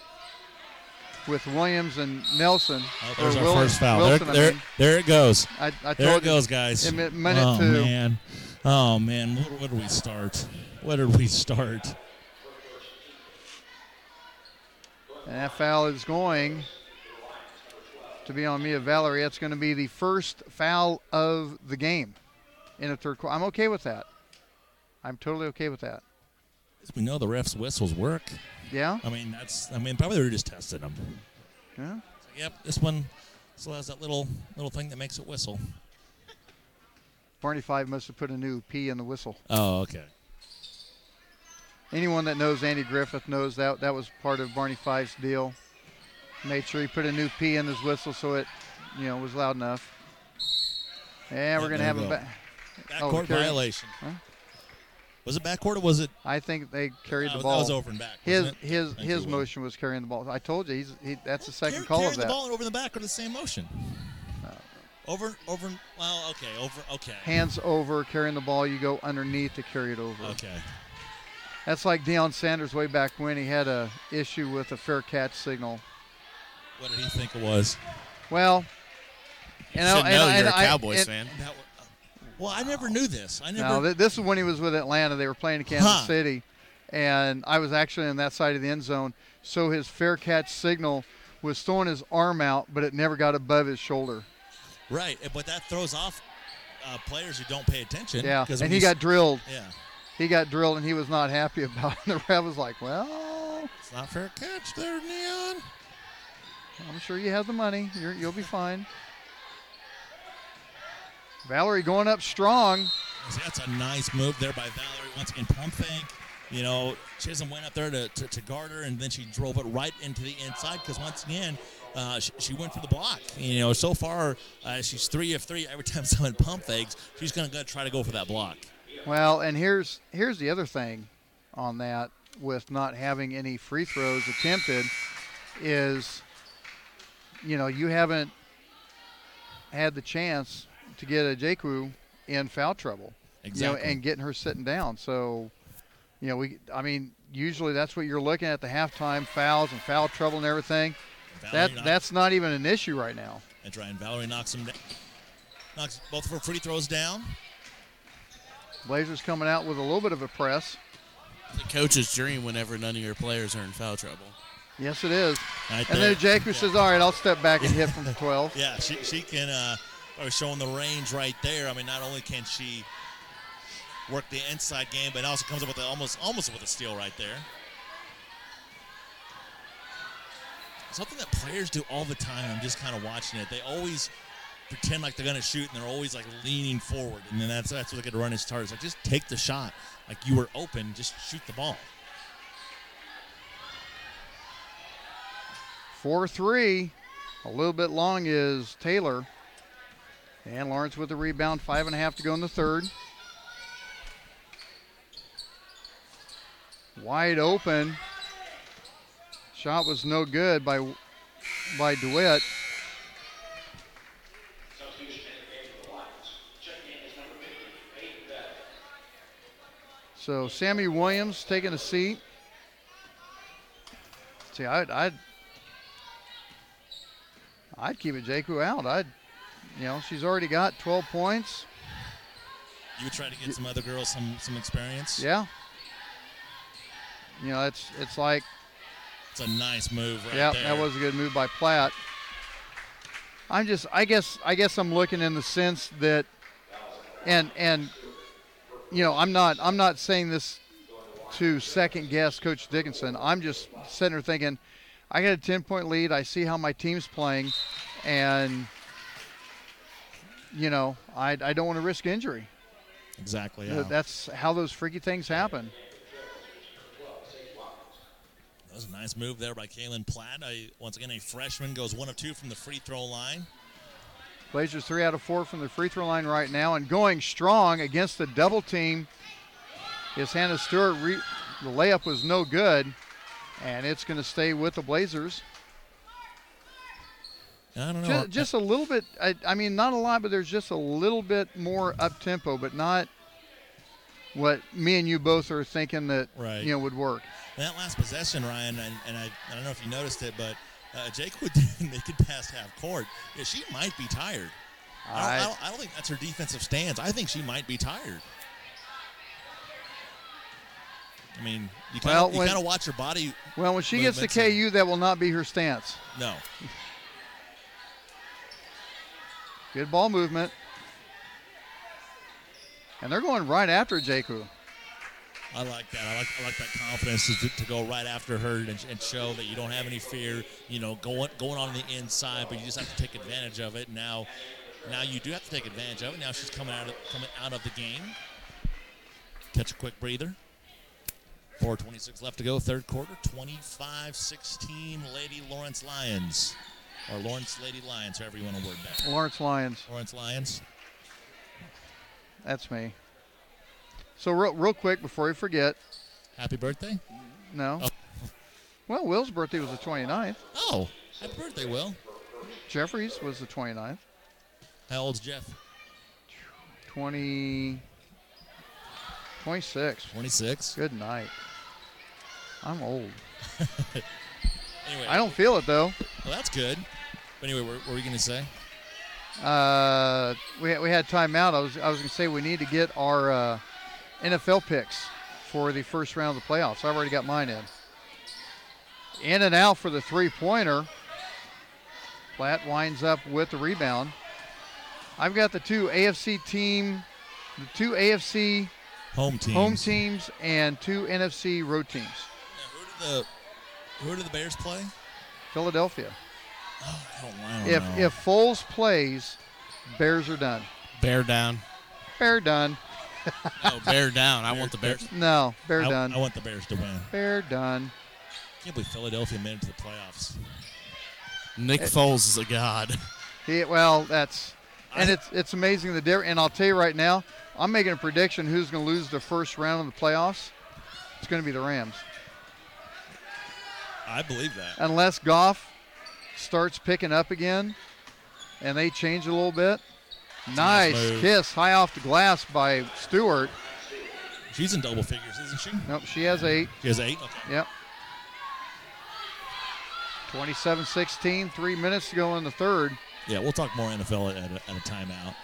with Williams and Nelson. Oh, there's our first foul. Wilson, there it goes. I there it goes, guys. In minute 2. Man. Oh, man. Where do we start? Where did we start? And that foul is going to be on Mia Valerie. That's going to be the first foul of the game in the third quarter. I'm okay with that. I'm totally okay with that. We know the refs' whistles work. Yeah? I mean, probably they were just testing them. Yeah? So, yep, this one still has that little thing that makes it whistle. Barney 5 must have put a new P in the whistle. Oh, okay. Anyone that knows Andy Griffith knows that was part of Barney 5's deal. Made sure he put a new P in his whistle so it, was loud enough. And we're going to have him back. Backcourt violation. Huh? Was it backcourt or was it? I think they carried the ball. That was over and back. His motion was carrying the ball. I told you, that's the second call of that. Carrying the ball and over the back are the same motion. Over. Well, okay. Over. Okay. Hands over, carrying the ball. You go underneath to carry it over. Okay. That's like Deion Sanders way back when he had a issue with a fair catch signal. What did he think it was? Well, you should know you're a Cowboys fan. Well, I never knew this. This is when he was with Atlanta. They were playing in Kansas City, and I was actually on that side of the end zone. So his fair catch signal was throwing his arm out, but it never got above his shoulder. Right, but that throws off players who don't pay attention. Yeah, and he got drilled. Yeah. He got drilled, and he was not happy about it. The ref was like, well. It's not fair catch there, Neon. I'm sure you have the money. You'll be fine. Valerie going up strong. That's a nice move there by Valerie. Once again, pump fake. You know, Chisholm went up there to guard her, and then she drove it right into the inside because, once again, she went for the block. You know, so far, she's 3 of 3. Every time someone pump fakes, she's going to try to go for that block. Well, and here's the other thing on that with not having any free throws attempted is, you know, you haven't had the chance to get a Jaku in foul trouble. Exactly. You know, and getting her sitting down. So, you know, usually that's what you're looking at the halftime fouls and foul trouble and everything. That's not even an issue right now. That's right. And Valerie knocks both of her free throws down. Blazers coming out with a little bit of a press. The coach's dream whenever none of your players are in foul trouble. Yes, it is. Right and then Jaku says, all right, I'll step back and hit from 12. Yeah, she can showing the range right there. I mean, not only can she work the inside game, but also comes up with almost with a steal right there. Something that players do all the time. I'm just kind of watching it. They always pretend like they're going to shoot, and they're always like leaning forward, and then that's what they get to run his targets. Like, just take the shot. Like, you were open, just shoot the ball. 4-3. A little bit long is Taylor. And Lawrence with the rebound. 5.5 to go in the third. Wide open. Shot was no good by DeWitt. So Sammy Williams taking a seat. See, I'd keep it Jaku out. She's already got 12 points. You would try to get some other girls some experience. Yeah. You know, it's like. It's a nice move right there. Yeah, that was a good move by Platt. I guess I'm looking in the sense that, and you know, I'm not saying this to second guess Coach Dickinson. I'm just sitting there thinking, I got a 10-point lead. I see how my team's playing, and you know, I don't want to risk injury. Exactly. Yeah. That's how those freaky things happen. That was a nice move there by Kaylin Platt. Once again, a freshman goes 1 of 2 from the free throw line. Blazers 3 out of 4 from the free throw line right now, and going strong against the double team is Hannah Stewart. The layup was no good, and it's going to stay with the Blazers. I don't know. Just a little bit. I mean, not a lot, but there's just a little bit more up tempo, but not what me and you both are thinking that would work. That last possession, Ryan, and I don't know if you noticed it, but Jake didn't make it past half court. Yeah, she might be tired. I don't think that's her defensive stance. I think she might be tired. I mean, you kind of watch her body. Well, when she gets to KU, that will not be her stance. No. Good ball movement. And they're going right after Jaku. I like that. I like that confidence to go right after her and show that you don't have any fear. You know, going on the inside, but you just have to take advantage of it. Now you do have to take advantage of it. Now she's coming out of the game. Catch a quick breather. 4:26 left to go, third quarter. 25-16, Lady Lawrence Lions. Or Lawrence Lady Lions, however you want to word that. Lawrence Lions. Lawrence Lions. That's me. So real quick before we forget. Happy birthday? No. Oh. Well, Will's birthday was the 29th. Oh, happy birthday, Will. Jeffrey's was the 29th. How old's Jeff? 26. 26. Good night. I'm old. Anyway, I don't feel it, though. Well, that's good. But anyway, what were we going to say? We had timeout. I was going to say we need to get our NFL picks for the first round of the playoffs. I've already got mine in. In and out for the three-pointer. Platt winds up with the rebound. I've got the two AFC home teams and two NFC road teams. Now, who do the Bears play? Philadelphia. Oh, I don't know. If Foles plays, Bears are done. Bear down. Bear done. No, bear down. I want the Bears. No, Bear done. I want the Bears to win. Bear done. I can't believe Philadelphia made it to the playoffs. Nick Foles is a god. It's amazing the difference. And I'll tell you right now, I'm making a prediction who's going to lose the first round of the playoffs. It's going to be the Rams. I believe that. Unless Goff starts picking up again and they change a little bit. Nice kiss, high off the glass by Stewart. She's in double figures, isn't she? Nope, she has 8. She has 8? Okay. Yep. 27-16, 3 minutes to go in the third. Yeah, we'll talk more NFL at a timeout.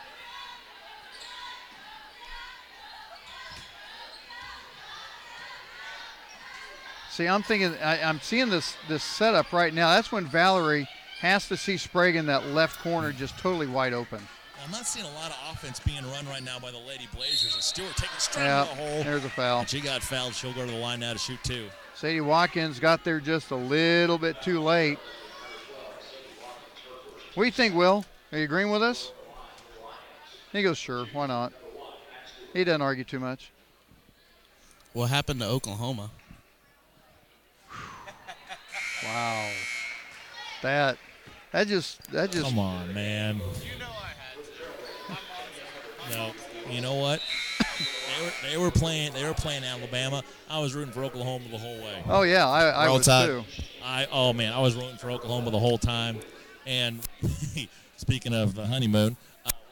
See, I'm thinking, I'm seeing this setup right now. That's when Valerie has to see Sprague in that left corner just totally wide open. I'm not seeing a lot of offense being run right now by the Lady Blazers. And Stewart taking straight Yep, to the hole. there's a foul. And she got fouled. She'll go to the line now to shoot 2. Sadie Watkins got there just a little bit too late. What do you think, Will? Are you agreeing with us? He goes, sure, why not? He doesn't argue too much. What happened to Oklahoma? Wow. That just. Come on, man. No, you know what? They were playing Alabama. I was rooting for Oklahoma the whole way. Oh yeah, I was too. I was rooting for Oklahoma the whole time. And speaking of the honeymoon,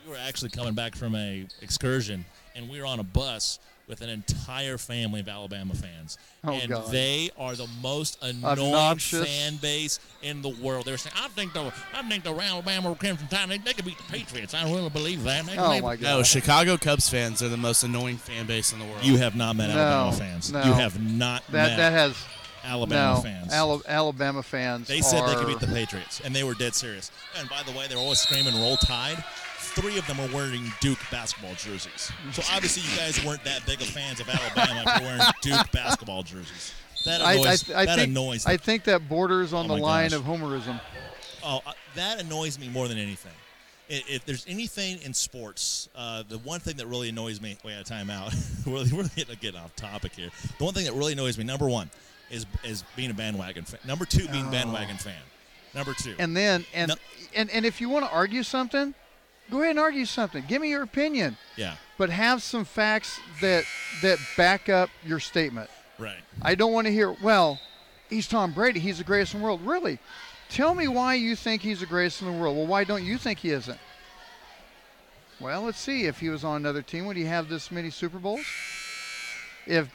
we were actually coming back from a excursion, and we were on a bus with an entire family of Alabama fans. Oh, and God. they are the most annoying Obnoxious. fan base in the world. They were saying, I think the Alabama Crimson Tide, they could beat the Patriots. I don't really believe that. Oh, my God. No, Chicago Cubs fans are the most annoying fan base in the world. You have not met Alabama fans. No. You have not met That has Alabama fans. Alabama fans. They said they could beat the Patriots, and they were dead serious. And by the way, they were always screaming "Roll Tide." 3 of them were wearing Duke basketball jerseys. So obviously, you guys weren't that big of fans of Alabama if you're wearing Duke basketball jerseys. That annoys me. I think that borders on the line gosh. of homerism. Oh, that annoys me more than anything. If there's anything in sports, the one thing that really annoys me. Wait, time out. We're getting off topic here. The one thing that really annoys me, number 1, is being a bandwagon fan. Number 2, being a bandwagon fan. Number 2. And then and if you want to argue something, go ahead and argue something. Give me your opinion. Yeah. But have some facts that back up your statement. Right. I don't want to hear, well, he's Tom Brady. He's the greatest in the world. Really? Tell me why you think he's the greatest in the world. Well, why don't you think he isn't? Well, let's see. If he was on another team, would he have this many Super Bowls? If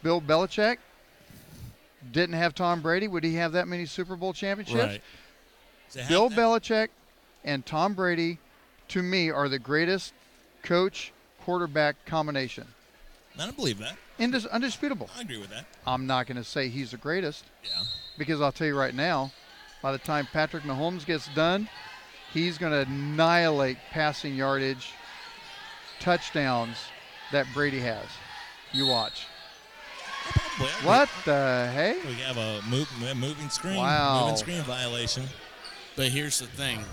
Bill Belichick didn't have Tom Brady, would he have that many Super Bowl championships? Right. Bill Belichick and Tom Brady, to me, are the greatest coach-quarterback combination. I don't believe that. Undisputable. I agree with that. I'm not going to say he's the greatest. Yeah. Because I'll tell you right now, by the time Patrick Mahomes gets done, he's going to annihilate passing yardage, touchdowns that Brady has. You watch. What the hey? We have a moving screen. Wow. Moving screen violation. But here's the thing.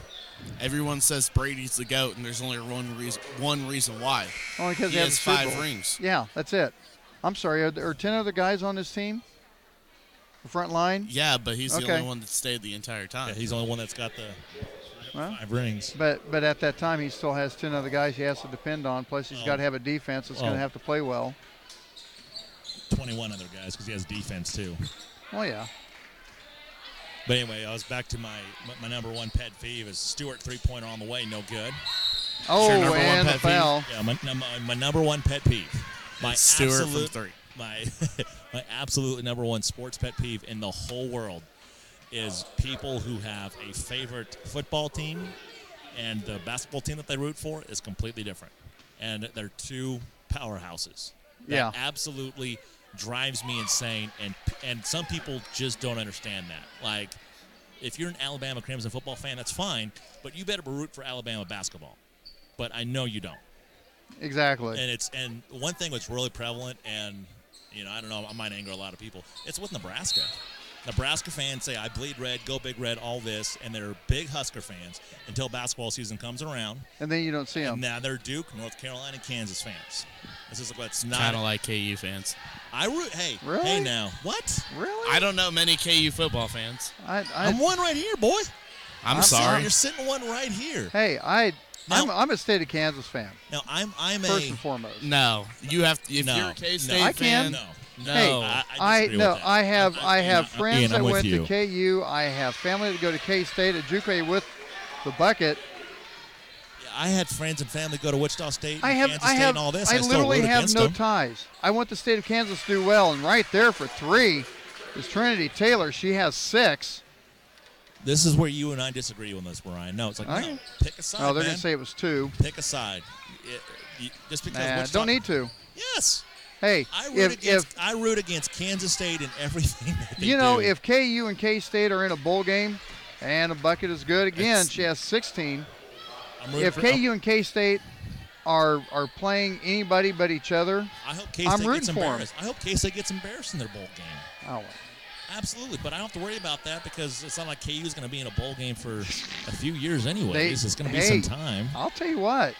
Everyone says Brady's the GOAT, and there's only one reason why. Only because he has 5 rings. Yeah, that's it. I'm sorry. Are there 10 other guys on this team? The front line? Yeah, but he's the only one that stayed the entire time. Yeah, he's the only one that's got the 5 rings. But at that time, he still has 10 other guys he has to depend on. Plus, he's got to have a defense that's going to have to play well. 21 other guys because he has defense too. Oh, yeah. But anyway, I was back to my number 1 pet peeve is Stewart 3-pointer on the way, no good. Oh, and the foul. Yeah, my number 1 pet peeve. Stewart from 3. my my absolute number one sports pet peeve in the whole world is people who have a favorite football team and the basketball team that they root for is completely different. And they're two powerhouses. That absolutely drives me insane, and some people just don't understand that. Like, if you're an Alabama Crimson football fan, that's fine, but you better root for Alabama basketball. But I know you don't. Exactly. And one thing that's really prevalent, and I don't know, I might anger a lot of people. It's with Nebraska. Nebraska fans say, I bleed red, go big red, all this, and they're big Husker fans until basketball season comes around. And then you don't see them. And now they're Duke, North Carolina, Kansas fans. This is what's not. Kind of like KU fans. Hey now. What? Really? I don't know many KU football fans. I'm one right here, boy. I'm sorry. You're sitting one right here. Hey, I'm a state of Kansas fan. Now I'm first and foremost. No, you have. If you're a K-State I fan, can. No. Hey, I have friends that went to KU. I have family that go to K-State at Juke with the bucket. I had friends and family go to Wichita State, Kansas State, and all this. I literally have no them. ties. I want the state of Kansas to do well, and right there for 3 is Trinity Taylor. She has 6. This is where you and I disagree on this, Brian. No, it's like, no, pick a side, Oh, they're going to say it was 2. Pick a side. Just because Wichita, don't need to. Yes. Hey, I root against Kansas State and everything that they do. If KU and K-State are in a bowl game and a bucket is good, again, she has 16. If KU and K-State are playing anybody but each other, I hope I'm rooting for them. I hope K-State gets embarrassed in their bowl game. Oh, absolutely, but I don't have to worry about that because it's not like KU is going to be in a bowl game for a few years anyways. It's going to be some time. I'll tell you what.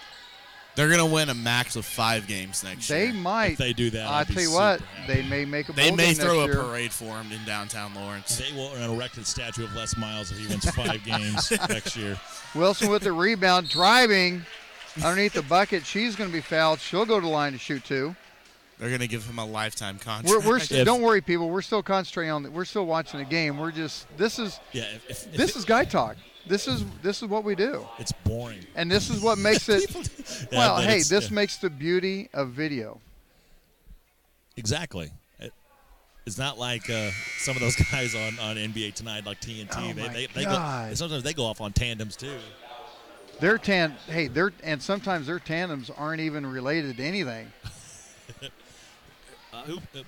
They're going to win a max of 5 games next year. They might. If they do that, I'll tell you what. They may make a bowl They game may next throw year. a parade for him in downtown Lawrence. They will erect a statue of Les Miles if he wins 5 games next year. Wilson with the rebound, driving underneath the bucket. She's going to be fouled. She'll go to the line to shoot 2. They're going to give him a lifetime contract. Don't worry, people. We're still concentrating on it. We're still watching the game. We're just this is guy talk. This is what we do. It's boring. And this is what makes it. This makes the beauty of video. Exactly. It's not like some of those guys on NBA Tonight, like TNT. Oh sometimes they go off on tandems too. And sometimes their tandems aren't even related to anything.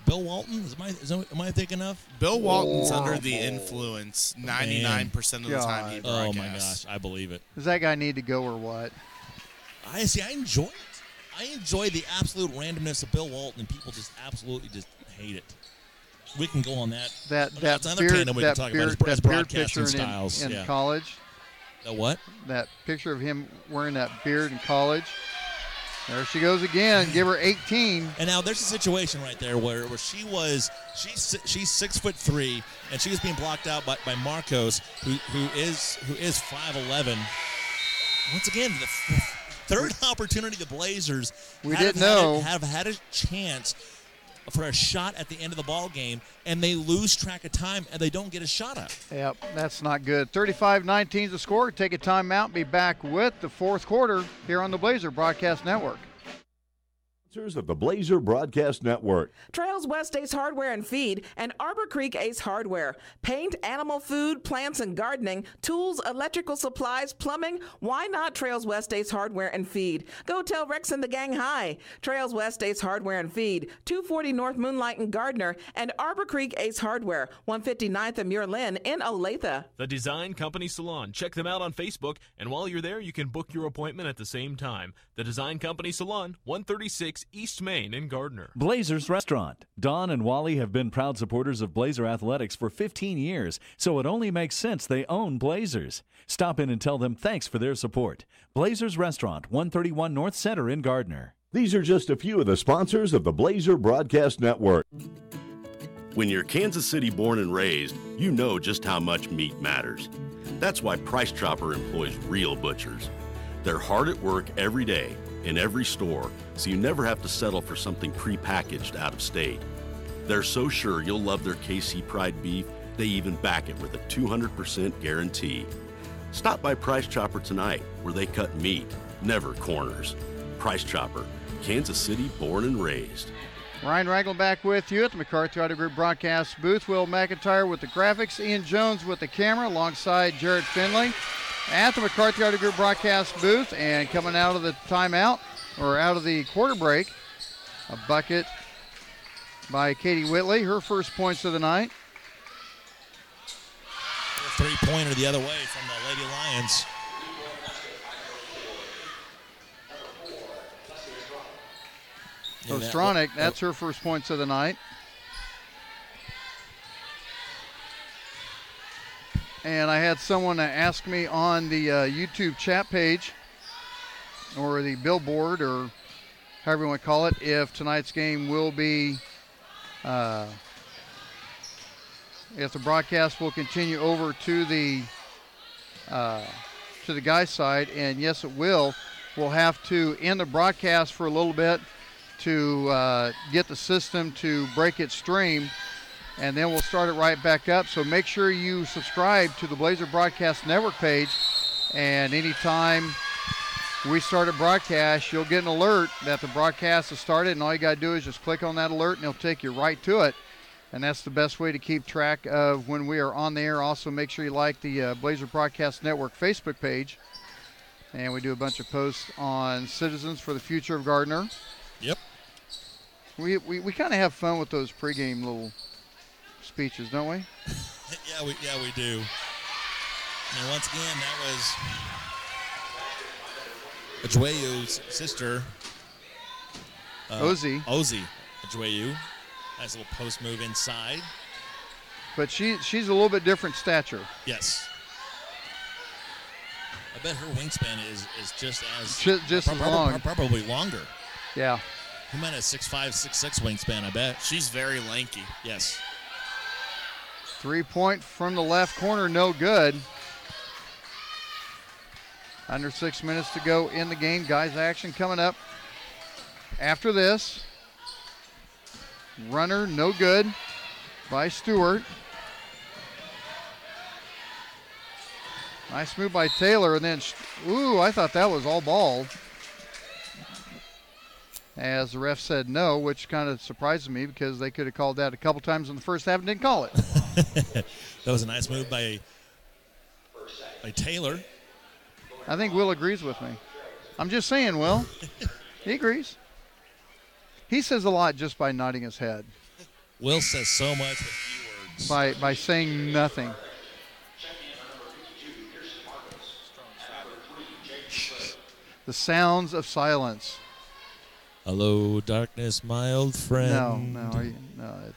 Bill Walton? Am I thinking of? Bill Walton's under the influence 99% of the time he broadcasts. Oh, my gosh. I believe it. Does that guy need to go or what? I enjoy it. I enjoy the absolute randomness of Bill Walton, and people just absolutely just hate it. We can go on that. That beard picture in college. The what? That picture of him wearing that beard in college. There she goes again. Give her 18. And now there's a situation right there where she's 6'3", and she was being blocked out by Marcos, who is 5'11". Once again, the third opportunity the Blazers have had a chance for a shot at the end of the ball game, and they lose track of time and they don't get a shot up. Yep, that's not good. 35-19 is the score. Take a timeout. Be back with the fourth quarter here on the Blazer Broadcast Network. Of the Blazer Broadcast Network. Trails West Ace Hardware and Feed and Arbor Creek Ace Hardware. Paint, animal food, plants and gardening, tools, electrical supplies, plumbing. Why not Trails West Ace Hardware and Feed? Go tell Rex and the gang hi. Trails West Ace Hardware and Feed, 240 North Moonlight in Gardner, and Arbor Creek Ace Hardware, 159th and Muir Lynn in Olathe. The Design Company Salon. Check them out on Facebook, and while you're there, you can book your appointment at the same time. The Design Company Salon, 136 East Main in Gardner. Blazers Restaurant. Don and Wally have been proud supporters of Blazer Athletics for 15 years, so it only makes sense they own Blazers. Stop in and tell them thanks for their support. Blazers Restaurant, 131 North Center in Gardner. These are just a few of the sponsors of the Blazer Broadcast Network. When you're Kansas City born and raised, you know just how much meat matters. That's why Price Chopper employs real butchers. They're hard at work every day in every store, so you never have to settle for something prepackaged out of state. They're so sure you'll love their KC Pride beef, they even back it with a 200% guarantee. Stop by Price Chopper tonight, where they cut meat, never corners. Price Chopper, Kansas City born and raised. Ryan Ragland back with you at the McCarthy Auto Group broadcast booth. Will McIntyre with the graphics. Ian Jones with the camera alongside Jared Finley at the McCarthy Auto Group broadcast booth. And coming out of the timeout, or out of the quarter break, a bucket by Katie Whitley, her first points of the night. Three-pointer the other way from the Lady Lions. Ostronic, that's her first points of the night. And I had someone ask me on the YouTube chat page, or the billboard, or however you want to call it, if tonight's game will be, if the broadcast will continue over to the guys' side, and yes, it will. We'll have to end the broadcast for a little bit to get the system to break its stream, and then we'll start it right back up. So make sure you subscribe to the Blazer Broadcast Network page, and anytime we start a broadcast, you'll get an alert that the broadcast has started, and all you got to do is just click on that alert, and it'll take you right to it. And that's the best way to keep track of when we are on the air. Also, make sure you like the Blazer Broadcast Network Facebook page. And we do a bunch of posts on Citizens for the Future of Gardner. Yep. We kind of have fun with those pregame little speeches, don't we? Yeah, we do. And once again, that was Ajueyu's sister, Ozzy Ajueyu. Nice little post move inside. But she's a little bit different stature. Yes. I bet her wingspan is just as long. Probably longer. Yeah. He might have 6'5", 6'6" wingspan, I bet. She's very lanky. Yes. 3-point from the left corner, no good. Under 6 minutes to go in the game. Guys action coming up after this. Runner, no good by Stewart. Nice move by Taylor, and then, I thought that was all ball. As the ref said no, which kind of surprises me because they could have called that a couple times in the first half and didn't call it. That was a nice move by Taylor. I think Will agrees with me. I'm just saying, Will. He agrees. He says a lot just by nodding his head. Will says so much with few words. By saying nothing. The sounds of silence. Hello, darkness, my old friend. No,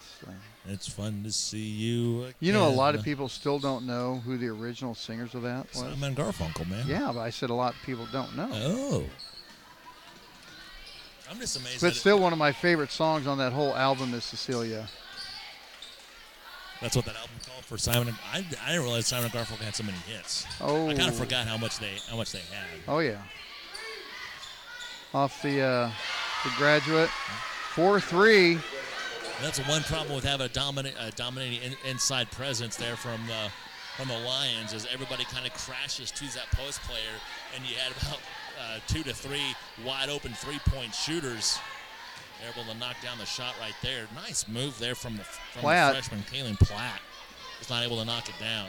it's fun to see you again. You know, a lot of people still don't know who the original singers of that was. Simon and Garfunkel, man. Yeah, but I said a lot of people don't know. Oh. I'm just amazed. But still, one of my favorite songs on that whole album is Cecilia. That's what that album called for Simon. I didn't realize Simon and Garfunkel had so many hits. Oh. I kind of forgot how much they had. Oh yeah. Off the Graduate, 4-3. That's one problem with having a dominating inside presence there from the Lions, is everybody kind of crashes to that post player, and you had about 2 to 3 wide open 3-point shooters. They're able to knock down the shot right there. Nice move there from the freshman, Kaylin Platt. Just not able to knock it down.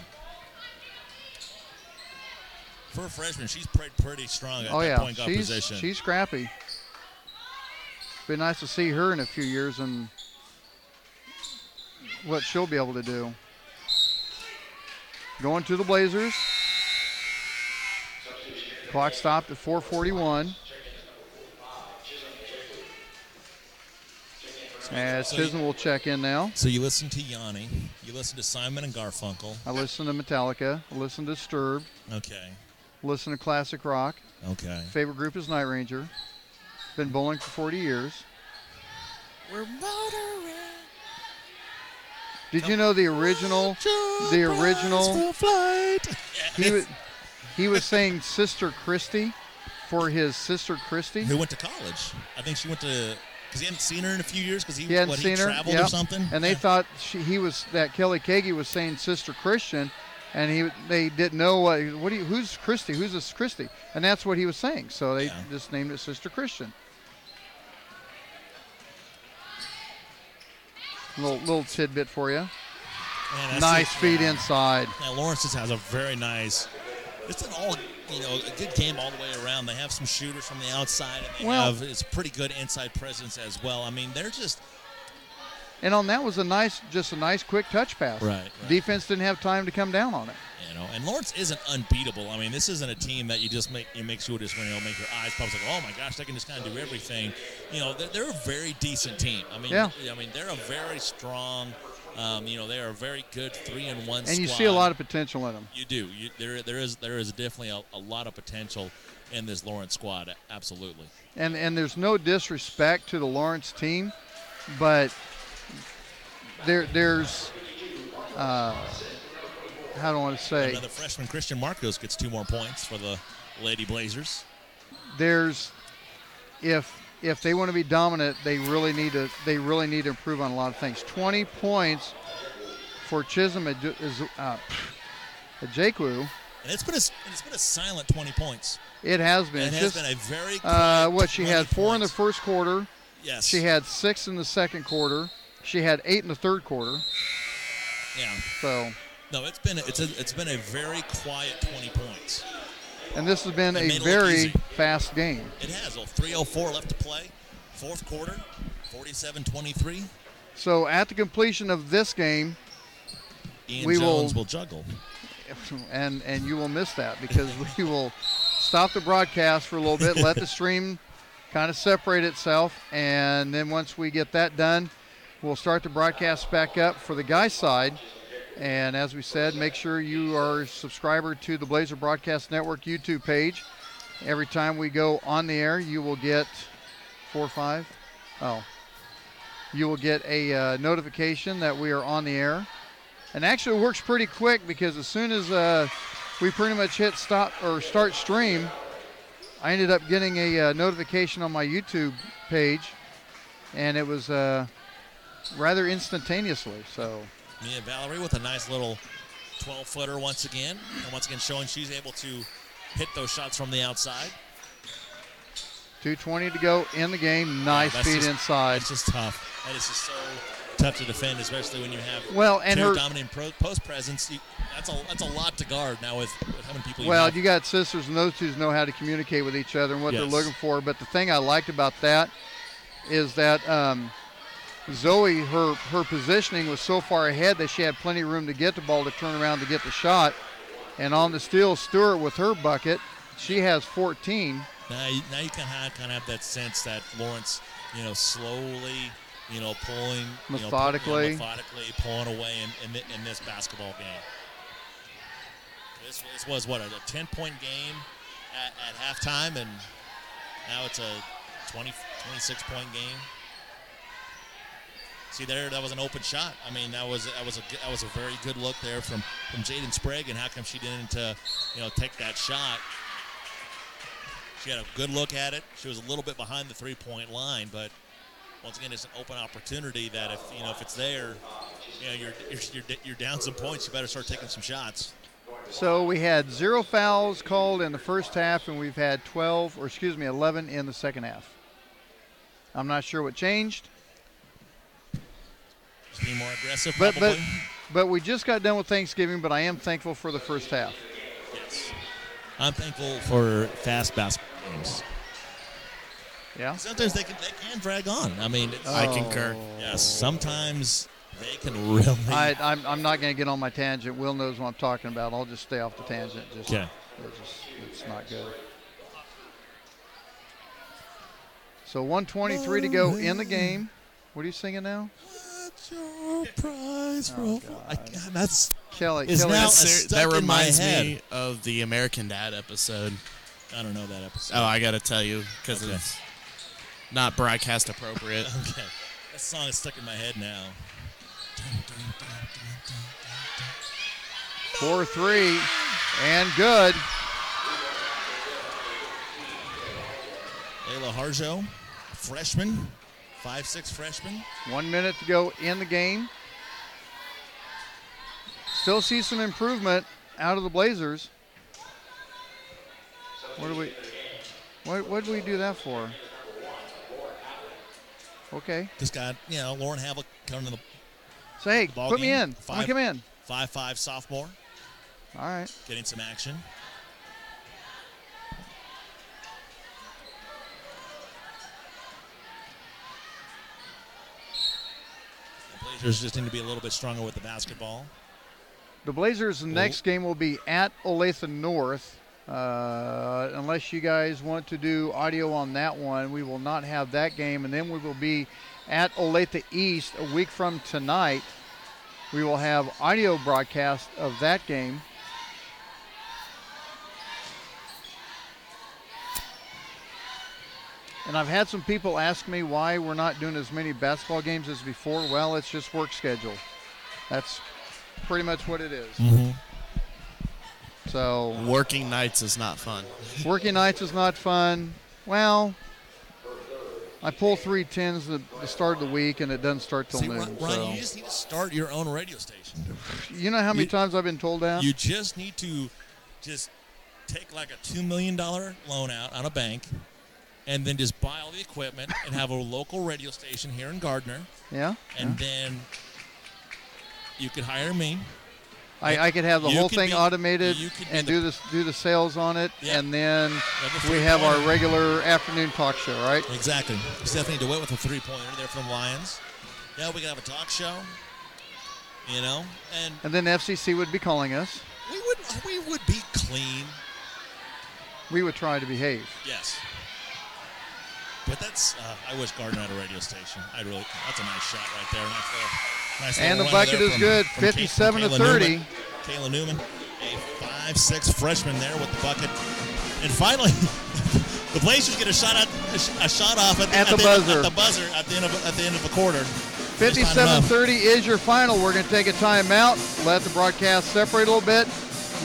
For a freshman, she's pretty strong at that point guard position. She's scrappy. Be nice to see her in a few years and what she'll be able to do. Going to the Blazers. Clock stopped at 4:41. As Chisholm will check in now. So you listen to Yanni. You listen to Simon and Garfunkel. I listen to Metallica. I listen to Disturbed. Okay. Listen to classic rock. Okay. Favorite group is Night Ranger. Been bowling for 40 years. We're motoring. Did you know the original? He was saying Sister Christy for his sister Christy. Who went to college. I think she went to, because he hadn't seen her in a few years because he traveled or something. And they thought that Kelly Kagi was saying Sister Christian, and they didn't know who's Christy, who's this Christy, and that's what he was saying. So they just named it Sister Christian. Little tidbit for you. Man, nice feed inside. Yeah, Lawrence just has a very nice. It's an all, a good game all the way around. They have some shooters from the outside, and they have it's pretty good inside presence as well. I mean, they're just. And on that was a nice quick touch pass. Right. Defense didn't have time to come down on it. And Lawrence isn't unbeatable. I mean, this isn't a team that you make sure just make your eyes pop like, oh my gosh, they can just kind of do everything. They're a very decent team. I mean, they're a very strong. They are a very good 3-1 squad. And you see a lot of potential in them. You do. There is definitely a lot of potential in this Lawrence squad. Absolutely. And there's no disrespect to the Lawrence team, but there's how do I want to say? Another freshman, Christian Marcos, gets 2 more points for the Lady Blazers. There's if they want to be dominant, they really need to improve on a lot of things. 20 points for Chisholm Ajaku. And it's been a silent 20 points. It has been. It has been a very quiet she had 4 in the first quarter. Yes. She had 6 in the second quarter. She had 8 in the third quarter. Yeah. So. No, it's been a very quiet 20 points. And this has been a very fast game. It has. 3:04 left to play. Fourth quarter, 47-23. So at the completion of this game, Ian Jones will juggle. And you will miss that because we will stop the broadcast for a little bit, let the stream kind of separate itself, and then once we get that done, we'll start the broadcast back up for the guys' side. And as we said, make sure you are a subscriber to the Blazer Broadcast Network YouTube page. Every time we go on the air, you will get you will get a notification that we are on the air. And actually it works pretty quick because as soon as we pretty much hit stop or start stream, I ended up getting a notification on my YouTube page, and it was rather instantaneously. So. Mia Valerie with a nice little 12-footer once again. And once again showing she's able to hit those shots from the outside. 2:20 to go in the game. Nice feed inside. It's just tough. That is just so tough to defend, especially when you have dominant post presence. That's a lot to guard now with how many people you have. You got sisters, and those two know how to communicate with each other and what they're looking for. But the thing I liked about that is that Zoe, her positioning was so far ahead that she had plenty of room to get the ball to turn around to get the shot. And on the steal, Stewart with her bucket, she has 14. Now you kind of have that sense that Lawrence, slowly, pulling methodically, pulling away in this basketball game. This was a 10-point game at halftime, and now it's a 26-point game. See there, that was an open shot. I mean, that was a very good look there from Jaden Sprague, and how come she didn't take that shot? She had a good look at it. She was a little bit behind the 3-point line, but once again, it's an open opportunity that if it's there, you're down some points. You better start taking some shots. So we had 0 fouls called in the first half, and we've had 11 in the second half. I'm not sure what changed. Just being more aggressive, probably. But we just got done with Thanksgiving, but I am thankful for the first half. Yes. I'm thankful for fast basketball games. Yeah. Sometimes they can drag on. I mean, I concur. Yes. Sometimes they can really. I'm not going to get on my tangent. Will knows what I'm talking about. I'll just stay off the tangent. Okay. It's not good. So 1:23 to go in the game. What are you singing now? What's your prize for? That's Kelly. That reminds me of the American Dad episode. I don't know that episode. Oh, I got to tell you because it's not broadcast appropriate. Okay. That song is stuck in my head now. 4-3 and good. Layla Harjo, freshman, 5'6" freshman. 1 minute to go in the game. Still see some improvement out of the Blazers. What did we do that for? Okay. Just got, Lauren Havlick coming to the So, hey, put me in. I'm going to come in. 5'5" sophomore. All right. Getting some action. The Blazers just need to be a little bit stronger with the basketball. The Blazers' next game will be at Olathe North. Unless you guys want to do audio on that one, we will not have that game. And then we will be at Olathe East a week from tonight. We will have audio broadcast of that game. And I've had some people ask me why we're not doing as many basketball games as before. Well, it's just work schedule. That's pretty much what it is. Mm-hmm. So working nights is not fun. Working nights is not fun. Well, I pull 3 10s at the start of the week, and it doesn't start till noon. Ron, so. you just need to start your own radio station. You know how many times I've been told that? You just need to just take like a $2 million loan out on a bank, and then just buy all the equipment and have a local radio station here in Gardner. Yeah. And then you could hire me. I could have the whole thing automated and do the sales on it, and then we have our regular afternoon talk show, right? Exactly. Stephanie DeWitt with a 3-pointer there from Lions. Yeah, we could have a talk show, you know, and then FCC would be calling us. We would be clean. We would try to behave. Yes. But that's I wish Gardner had a radio station. That's a nice shot right there. Nice and the bucket is good, 57 to 30. Kayla Newman, a 5'6" freshman there with the bucket. And finally, the Blazers get a shot off at the buzzer at the end of the quarter. 57-30 is your final. We're going to take a timeout, let the broadcast separate a little bit.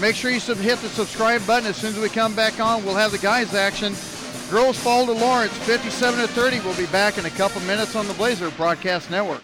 Make sure you hit the subscribe button. As soon as we come back on, we'll have the guys' action. Girls fall to Lawrence, 57 to 30. We'll be back in a couple minutes on the Blazer Broadcast Network.